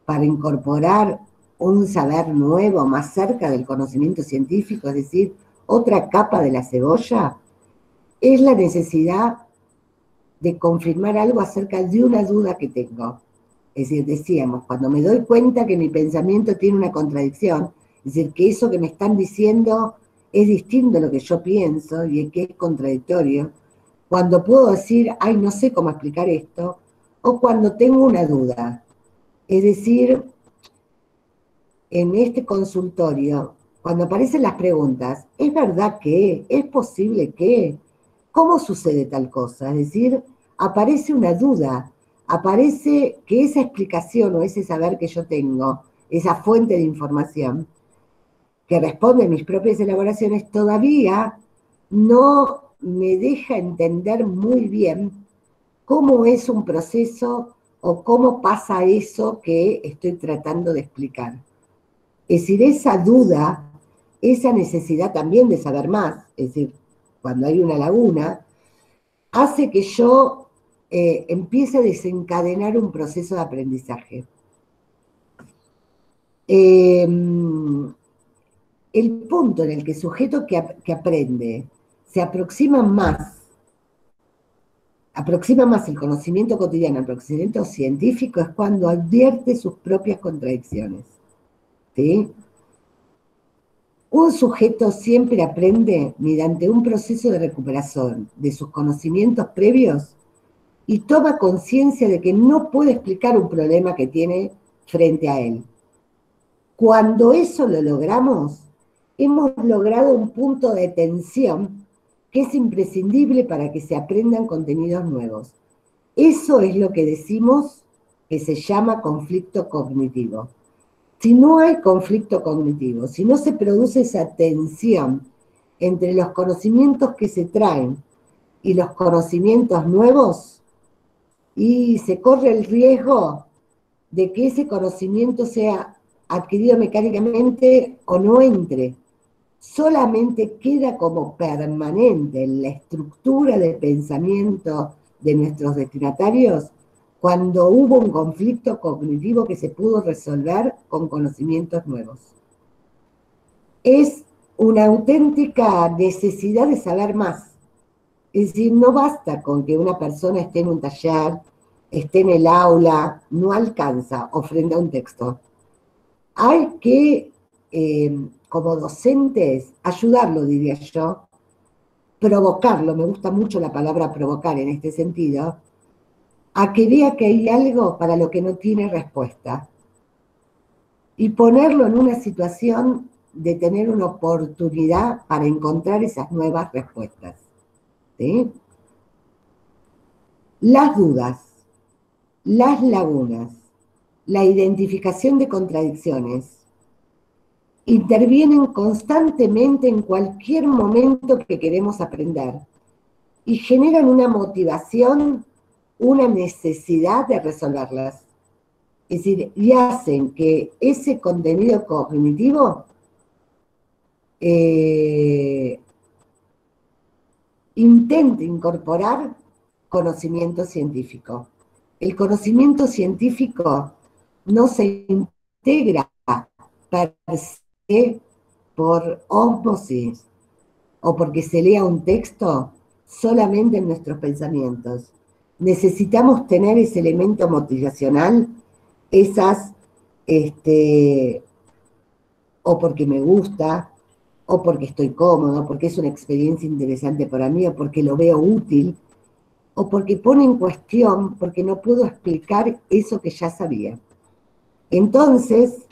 Speaker 2: para incorporar un saber nuevo más cerca del conocimiento científico, es decir, otra capa de la cebolla, es la necesidad de confirmar algo acerca de una duda que tengo. Es decir, decíamos, cuando me doy cuenta que mi pensamiento tiene una contradicción, es decir, que eso que me están diciendo es distinto a lo que yo pienso y que es contradictorio, cuando puedo decir, ay, no sé cómo explicar esto, o cuando tengo una duda. Es decir, en este consultorio, cuando aparecen las preguntas, ¿es verdad que? ¿Es posible que? ¿Cómo sucede tal cosa? Es decir, aparece una duda, aparece que esa explicación o ese saber que yo tengo, esa fuente de información, que responde a mis propias elaboraciones, todavía no me deja entender muy bien cómo es un proceso o cómo pasa eso que estoy tratando de explicar. Es decir, esa duda, esa necesidad también de saber más, es decir, cuando hay una laguna, hace que yo empiece a desencadenar un proceso de aprendizaje. El punto en el que el sujeto que aprende se aproxima más el conocimiento cotidiano al conocimiento científico es cuando advierte sus propias contradicciones. ¿Sí? Un sujeto siempre aprende mediante un proceso de recuperación de sus conocimientos previos y toma conciencia de que no puede explicar un problema que tiene frente a él. Cuando eso lo logramos, hemos logrado un punto de tensión que es imprescindible para que se aprendan contenidos nuevos. Eso es lo que decimos que se llama conflicto cognitivo. Si no hay conflicto cognitivo, si no se produce esa tensión entre los conocimientos que se traen y los conocimientos nuevos, y se corre el riesgo de que ese conocimiento sea adquirido mecánicamente o no entre. Solamente queda como permanente en la estructura de pensamiento de nuestros destinatarios cuando hubo un conflicto cognitivo que se pudo resolver con conocimientos nuevos. Es una auténtica necesidad de saber más. Es decir, no basta con que una persona esté en un taller, esté en el aula, no alcanza o frente a un texto. Hay que, como docentes, ayudarlo, diría yo, provocarlo, me gusta mucho la palabra provocar en este sentido, a que vea que hay algo para lo que no tiene respuesta y ponerlo en una situación de tener una oportunidad para encontrar esas nuevas respuestas. ¿Sí? Las dudas, las lagunas, la identificación de contradicciones, intervienen constantemente en cualquier momento que queremos aprender y generan una motivación, una necesidad de resolverlas. Es decir, y hacen que ese contenido cognitivo intente incorporar conocimiento científico. El conocimiento científico no se integra per se por ósmosis o porque se lea un texto solamente en nuestros pensamientos. Necesitamos tener ese elemento motivacional, esas, o porque me gusta, o porque estoy cómodo, porque es una experiencia interesante para mí, o porque lo veo útil, o porque pone en cuestión, porque no puedo explicar eso que ya sabía. Entonces,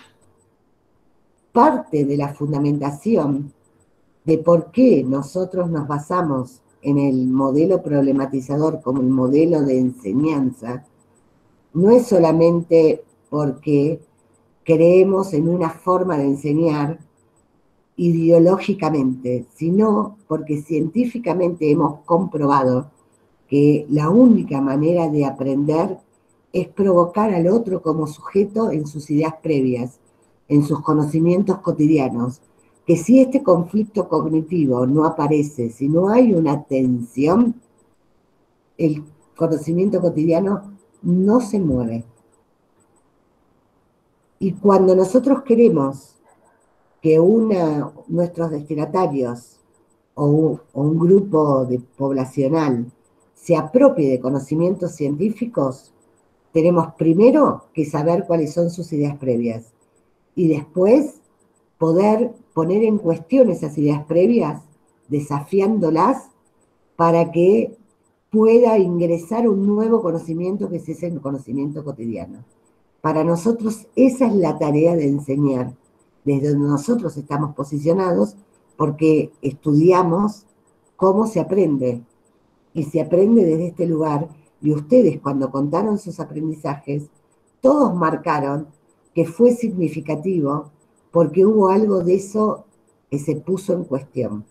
Speaker 2: parte de la fundamentación de por qué nosotros nos basamos en el modelo problematizador como el modelo de enseñanza, no es solamente porque creemos en una forma de enseñar ideológicamente, sino porque científicamente hemos comprobado que la única manera de aprender es provocar al otro como sujeto en sus ideas previas, en sus conocimientos cotidianos, que si este conflicto cognitivo no aparece, si no hay una tensión, el conocimiento cotidiano no se mueve. Y cuando nosotros queremos que nuestros destinatarios o un grupo poblacional se apropie de conocimientos científicos, tenemos primero que saber cuáles son sus ideas previas y después poder poner en cuestión esas ideas previas, desafiándolas para que pueda ingresar un nuevo conocimiento que es ese conocimiento cotidiano. Para nosotros esa es la tarea de enseñar, desde donde nosotros estamos posicionados, porque estudiamos cómo se aprende, y se aprende desde este lugar, y ustedes cuando contaron sus aprendizajes, todos marcaron que fue significativo porque hubo algo de eso que se puso en cuestión,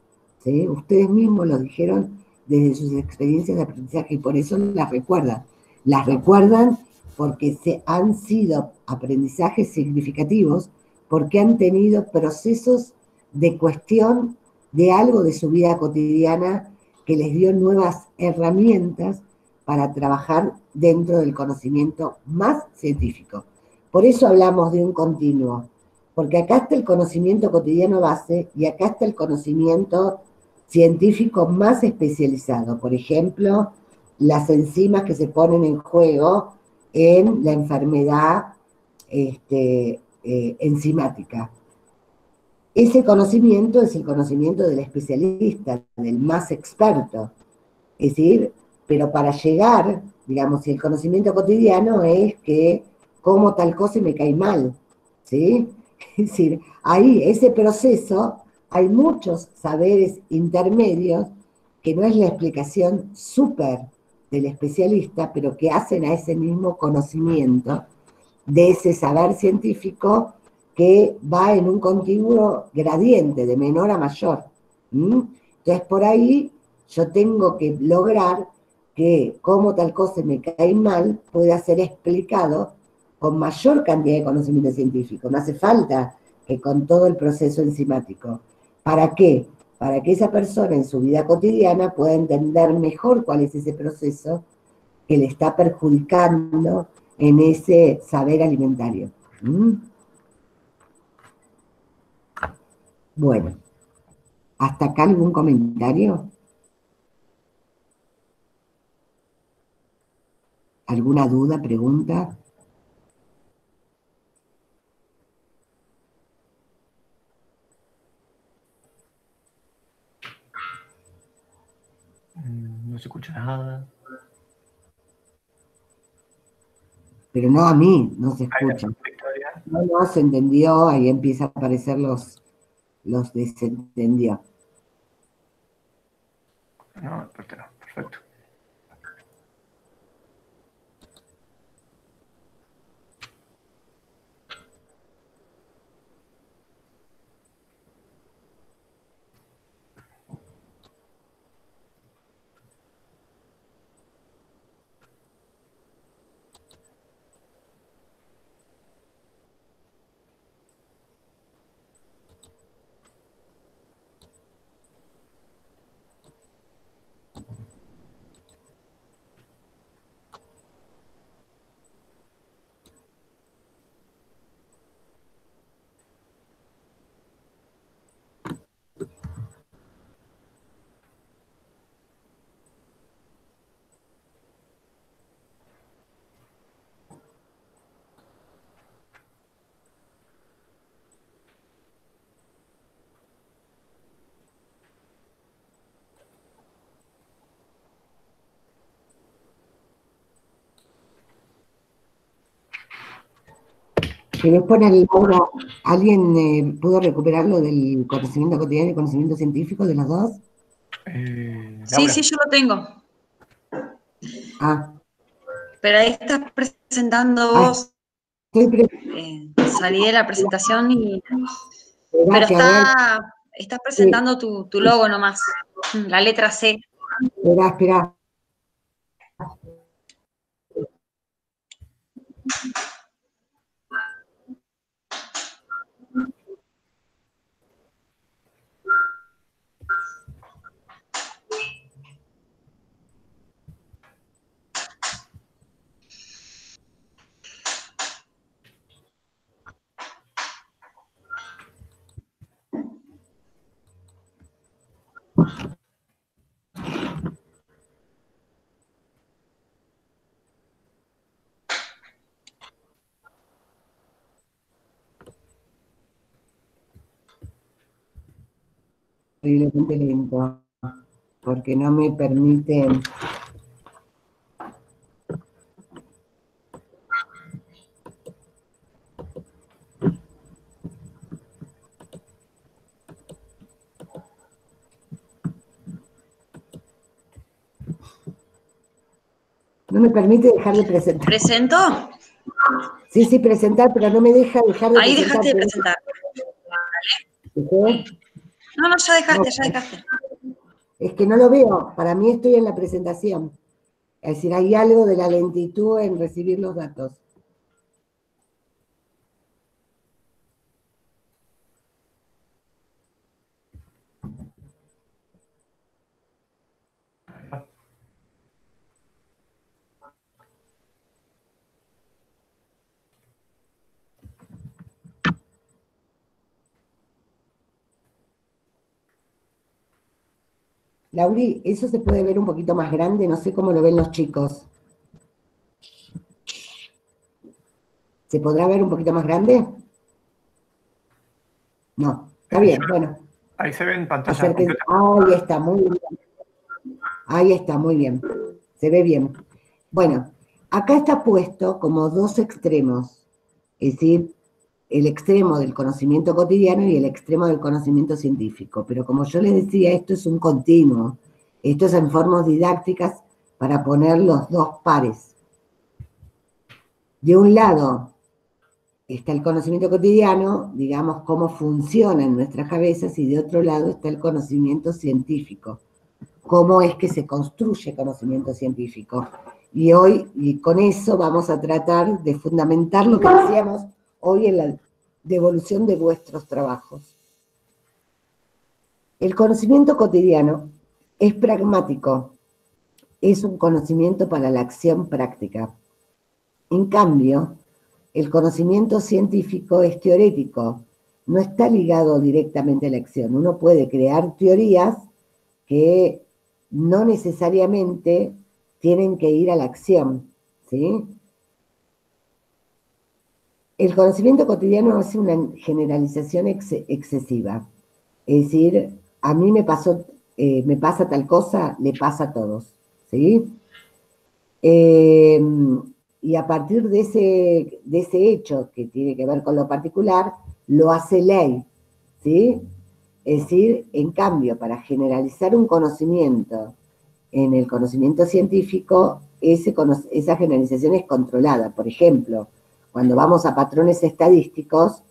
Speaker 2: ¿sí? Ustedes mismos lo dijeron desde sus experiencias de aprendizaje y por eso las recuerdan porque han sido aprendizajes significativos, porque han tenido procesos de cuestión de algo de su vida cotidiana que les dio nuevas herramientas para trabajar dentro del conocimiento más científico. Por eso hablamos de un continuo, porque acá está el conocimiento cotidiano base y acá está el conocimiento científico más especializado. Por ejemplo, las enzimas que se ponen en juego en la enfermedad enzimática. Ese conocimiento es el conocimiento del especialista, del más experto. Es decir, pero para llegar, digamos, si el conocimiento cotidiano es que como tal cosa y me cae mal, ¿sí? Es decir, ahí, ese proceso, hay muchos saberes intermedios que no es la explicación súper del especialista, pero que hacen a ese mismo conocimiento de ese saber científico que va en un continuo gradiente, de menor a mayor. Entonces, por ahí yo tengo que lograr que como tal cosa me cae mal pueda ser explicado con mayor cantidad de conocimiento científico. No hace falta que con todo el proceso enzimático. ¿Para qué? Para que esa persona en su vida cotidiana pueda entender mejor cuál es ese proceso que le está perjudicando en ese saber alimentario. Bueno, ¿hasta acá algún comentario? ¿Alguna duda, pregunta?
Speaker 10: No se escucha nada.
Speaker 2: Pero no a mí, no se escucha. No se entendió, ahí empieza a aparecer los desentendió.
Speaker 10: No, perfecto.
Speaker 2: ¿Querés ponerle ahora, alguien pudo recuperarlo del conocimiento cotidiano y conocimiento científico de los dos?
Speaker 3: Sí, sí, yo lo tengo.
Speaker 2: Ah.
Speaker 3: Pero ahí estás presentando vos. Salí de la presentación y... Pero estás presentando tu logo nomás, la letra C.
Speaker 2: Espera. terriblemente lento, porque no me permite... No me permite dejar de presentar.
Speaker 3: ¿Presento?
Speaker 2: Sí, sí, presentar, pero no me deja dejar de
Speaker 3: Ahí
Speaker 2: presentar.
Speaker 3: dejaste de presentar.
Speaker 2: ¿Dejé?
Speaker 3: No, no, ya dejaste,
Speaker 2: No,
Speaker 3: ya dejaste.
Speaker 2: es que no lo veo, para mí estoy en la presentación. Es decir, hay algo de la lentitud en recibir los datos. Lauri, eso se puede ver un poquito más grande, no sé cómo lo ven los chicos. ¿Se podrá ver un poquito más grande? No, está bien, bueno.
Speaker 10: Ahí se ve en pantalla
Speaker 2: Acérquense.
Speaker 10: completa.
Speaker 2: Ahí está, muy bien. Ahí está, muy bien. Se ve bien. Bueno, acá está puesto como dos extremos, es decir, el extremo del conocimiento cotidiano y el extremo del conocimiento científico. Pero como yo les decía, esto es un continuo. Esto es en formas didácticas para poner los dos pares. De un lado está el conocimiento cotidiano, digamos, cómo funciona en nuestras cabezas, y de otro lado está el conocimiento científico, cómo es que se construye conocimiento científico. Y hoy, y con eso vamos a tratar de fundamentar lo que decíamos hoy en la devolución de vuestros trabajos. El conocimiento cotidiano es pragmático, es un conocimiento para la acción práctica. En cambio, el conocimiento científico es teorético, no está ligado directamente a la acción. Uno puede crear teorías que no necesariamente tienen que ir a la acción, ¿sí? El conocimiento cotidiano hace una generalización excesiva. Es decir, a mí me pasa tal cosa, le pasa a todos, ¿sí? Y a partir de ese hecho que tiene que ver con lo particular, lo hace ley, ¿sí? Es decir, en cambio, para generalizar un conocimiento en el conocimiento científico, esa generalización es controlada. Por ejemplo, cuando vamos a patrones estadísticos,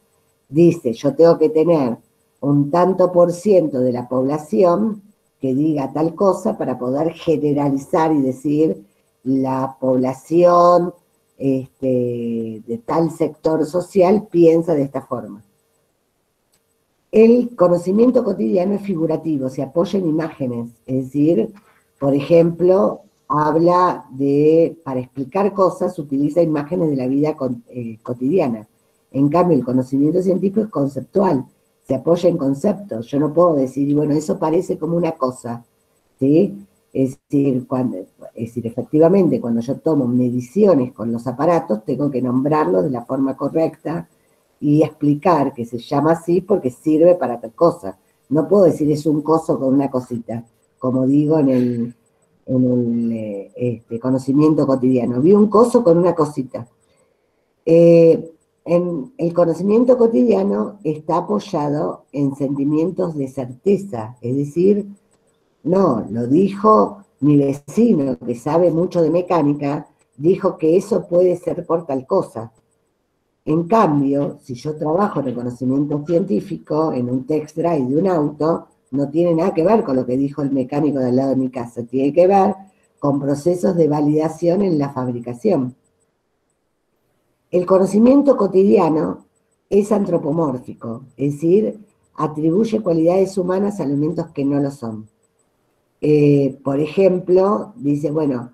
Speaker 2: dice, yo tengo que tener un tanto por ciento de la población que diga tal cosa para poder generalizar y decir la población de tal sector social piensa de esta forma. El conocimiento cotidiano es figurativo, se apoya en imágenes, es decir, por ejemplo, habla para explicar cosas, utiliza imágenes de la vida cotidiana. En cambio, el conocimiento científico es conceptual, se apoya en conceptos. Yo no puedo decir, bueno, eso parece como una cosa, ¿sí? Es decir, efectivamente, cuando yo tomo mediciones con los aparatos, tengo que nombrarlos de la forma correcta y explicar que se llama así porque sirve para tal cosa. No puedo decir es un coso con una cosita, como digo en el conocimiento cotidiano. Vi un coso con una cosita. En el conocimiento cotidiano está apoyado en sentimientos de certeza, es decir, no, lo dijo mi vecino que sabe mucho de mecánica, dijo que eso puede ser por tal cosa. En cambio, si yo trabajo en el conocimiento científico, en un test drive de un auto, no tiene nada que ver con lo que dijo el mecánico de al lado de mi casa, tiene que ver con procesos de validación en la fabricación. El conocimiento cotidiano es antropomórfico, es decir, atribuye cualidades humanas a elementos que no lo son. Por ejemplo, dice, bueno,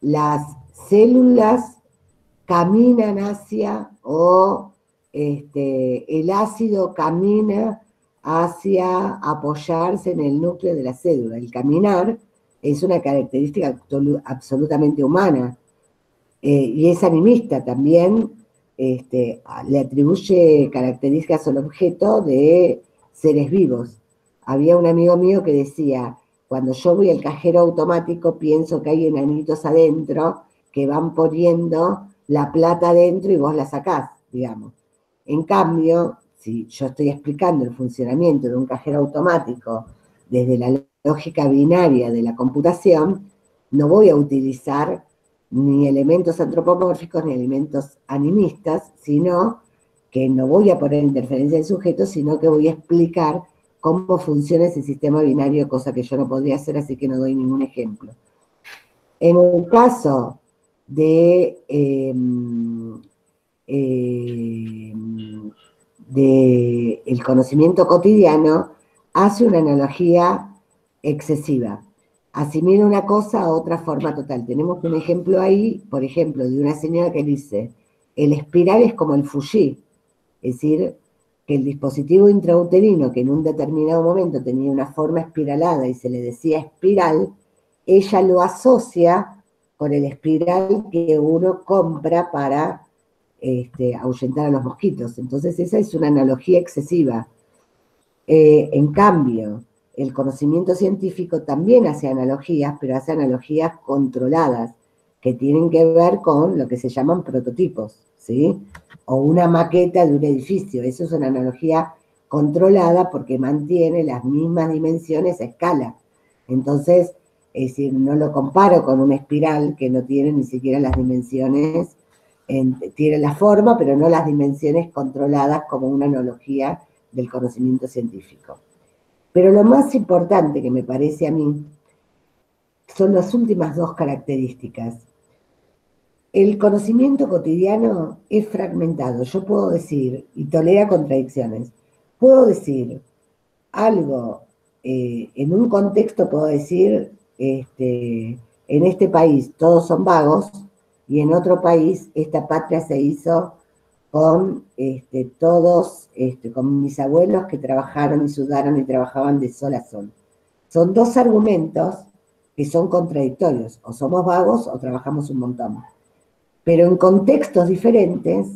Speaker 2: las células caminan hacia, o el ácido camina hacia apoyarse en el núcleo de la célula. El caminar es una característica absolutamente humana, y es animista también, le atribuye características al objeto de seres vivos. había un amigo mío que decía, cuando yo voy al cajero automático pienso que hay enanitos adentro que van poniendo la plata adentro y vos la sacás, digamos. En cambio, si yo estoy explicando el funcionamiento de un cajero automático desde la lógica binaria de la computación, no voy a utilizar ni elementos antropomórficos ni elementos animistas, sino que no voy a poner interferencia del sujeto, sino que voy a explicar cómo funciona ese sistema binario, cosa que yo no podría hacer, así que no doy ningún ejemplo. En el caso de el conocimiento cotidiano, hace una analogía excesiva. Asimila una cosa a otra forma total. Tenemos un ejemplo ahí, por ejemplo, de una señora que dice, el espiral es como el Fuji, es decir, que el dispositivo intrauterino, que en un determinado momento tenía una forma espiralada y se le decía espiral, ella lo asocia con el espiral que uno compra para ahuyentar a los mosquitos. Entonces esa es una analogía excesiva. En cambio, el conocimiento científico también hace analogías, pero hace analogías controladas, que tienen que ver con lo que se llaman prototipos, ¿sí? O una maqueta de un edificio. Eso es una analogía controlada porque mantiene las mismas dimensiones a escala. Entonces, es decir, no lo comparo con una espiral que no tiene ni siquiera las dimensiones, tiene la forma, pero no las dimensiones controladas como una analogía del conocimiento científico. Pero lo más importante que me parece a mí son las últimas dos características. El conocimiento cotidiano es fragmentado. Yo puedo decir, y tolera contradicciones, puedo decir algo, en un contexto puedo decir, en este país todos son vagos, y en otro país esta patria se hizo con todos, con mis abuelos que trabajaron y sudaron y trabajaban de sol a sol. Son dos argumentos que son contradictorios, o somos vagos o trabajamos un montón. Pero en contextos diferentes,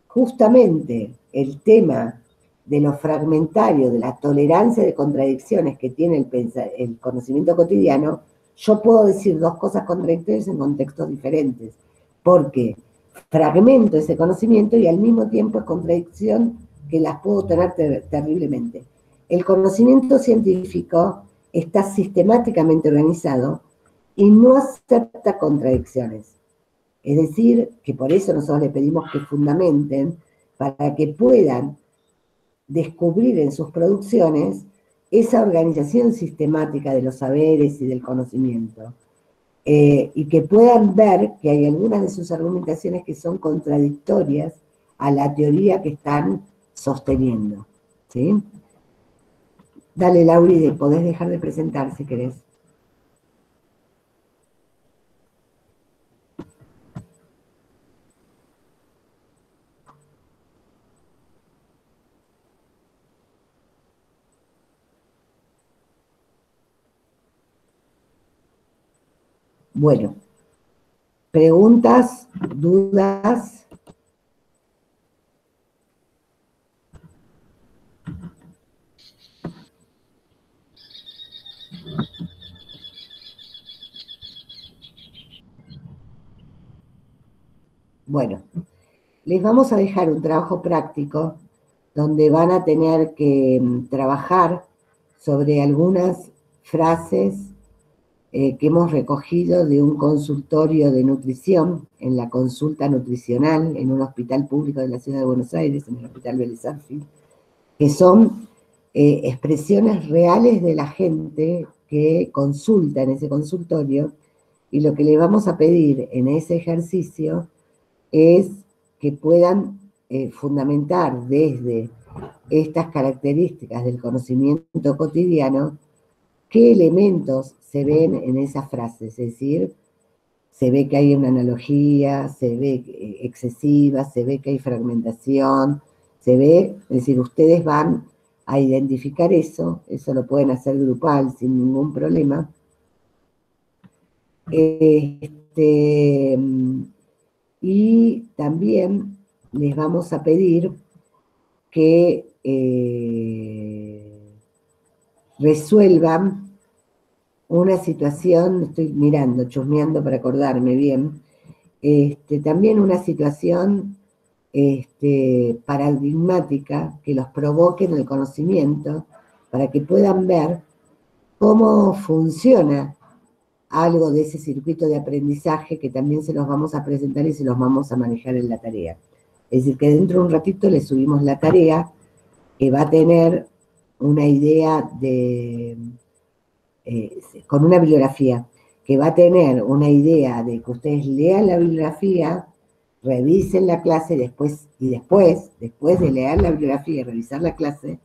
Speaker 2: justamente el tema de lo fragmentario, de la tolerancia de contradicciones que tiene el conocimiento cotidiano, yo puedo decir dos cosas contradictorias en contextos diferentes, porque fragmento ese conocimiento y al mismo tiempo es contradicción que las puedo tener terriblemente. El conocimiento científico está sistemáticamente organizado y no acepta contradicciones. Es decir, que por eso nosotros le pedimos que fundamenten para que puedan descubrir en sus producciones esa organización sistemática de los saberes y del conocimiento. Y que puedan ver que hay algunas de sus argumentaciones que son contradictorias a la teoría que están sosteniendo. ¿Sí? Dale, Lauri, podés dejar de presentar si querés. Bueno, preguntas, dudas. Bueno, les vamos a dejar un trabajo práctico donde van a tener que trabajar sobre algunas frases que hemos recogido de un consultorio de nutrición en la consulta nutricional en un hospital público de la ciudad de Buenos Aires, en el Hospital Vélez Sarsfield, que son expresiones reales de la gente que consulta en ese consultorio, y lo que les vamos a pedir en ese ejercicio es que puedan fundamentar desde estas características del conocimiento cotidiano qué elementos se ven en esas frases, es decir, se ve que hay una analogía, se ve excesiva, se ve que hay fragmentación, se ve, es decir, ustedes van a identificar eso lo pueden hacer grupal sin ningún problema. Y también les vamos a pedir que resuelvan una situación, estoy mirando, chusmeando para acordarme bien, también una situación paradigmática que los provoque en el conocimiento, para que puedan ver cómo funciona algo de ese circuito de aprendizaje que también se los vamos a presentar y se los vamos a manejar en la tarea. Es decir, que dentro de un ratito les subimos la tarea, que va a tener una idea con una bibliografía, que va a tener una idea de que ustedes lean la bibliografía, revisen la clase después de leer la bibliografía y revisar la clase,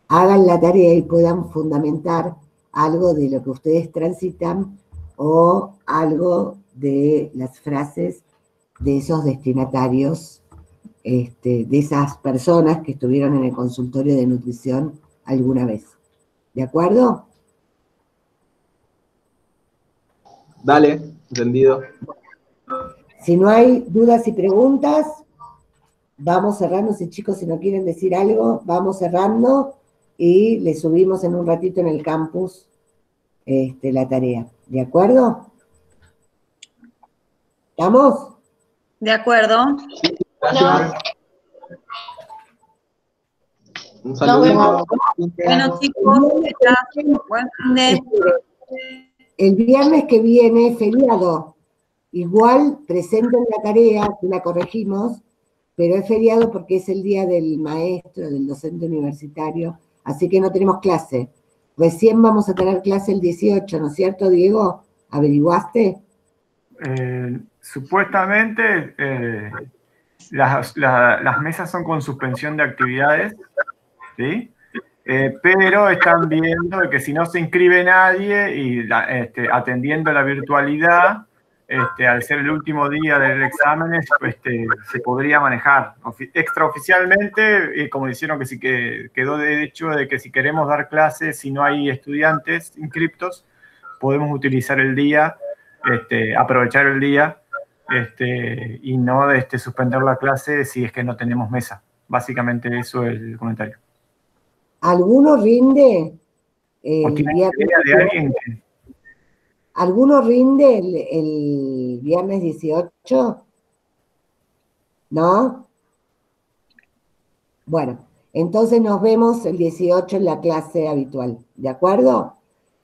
Speaker 2: hagan la tarea y puedan fundamentar algo de lo que ustedes transitan o algo de las frases de esos destinatarios, de esas personas que estuvieron en el consultorio de nutrición alguna vez. ¿De acuerdo?
Speaker 13: Dale, entendido.
Speaker 2: Si no hay dudas y preguntas, vamos cerrando. Si chicos, si no quieren decir algo, vamos cerrando y le subimos en un ratito en el campus la tarea. ¿De acuerdo? ¿Estamos?
Speaker 3: De acuerdo.
Speaker 13: Gracias. Un saludito.
Speaker 3: Bueno, chicos, buen fin de...
Speaker 2: El viernes que viene, feriado. Igual presenten la tarea, que la corregimos, pero es feriado porque es el día del maestro, del docente universitario, así que no tenemos clase. Recién vamos a tener clase el 18, ¿no es cierto, Diego? ¿Averiguaste?
Speaker 10: Supuestamente las mesas son con suspensión de actividades, ¿sí? Pero están viendo de que si no se inscribe nadie y atendiendo la virtualidad, al ser el último día del examen, se podría manejar. Extraoficialmente, como dijeron que quedó de hecho de que si queremos dar clases, si no hay estudiantes inscriptos, podemos utilizar el día, aprovechar el día, y no suspender la clase si es que no tenemos mesa. Básicamente eso es el comentario.
Speaker 2: ¿Alguno rinde?
Speaker 10: ¿O tiene idea de alguien que...
Speaker 2: ¿Alguno rinde el viernes 18? ¿No? Bueno, entonces nos vemos el 18 en la clase habitual, ¿de acuerdo?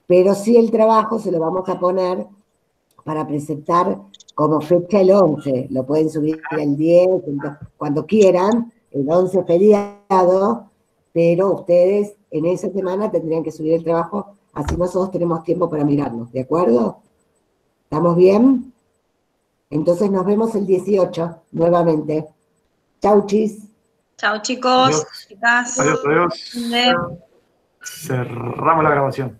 Speaker 2: Pero sí el trabajo se lo vamos a poner para presentar como fecha el 11. Lo pueden subir el 10, cuando quieran, el 11 feriado, pero ustedes en esa semana tendrían que subir el trabajo, así nosotros tenemos tiempo para mirarnos, ¿de acuerdo? ¿Estamos bien? Entonces nos vemos el 18 nuevamente. Chau, chis.
Speaker 3: Chao, chicos.
Speaker 10: Adiós.
Speaker 3: Chicas.
Speaker 10: Adiós, adiós. Cerramos la grabación.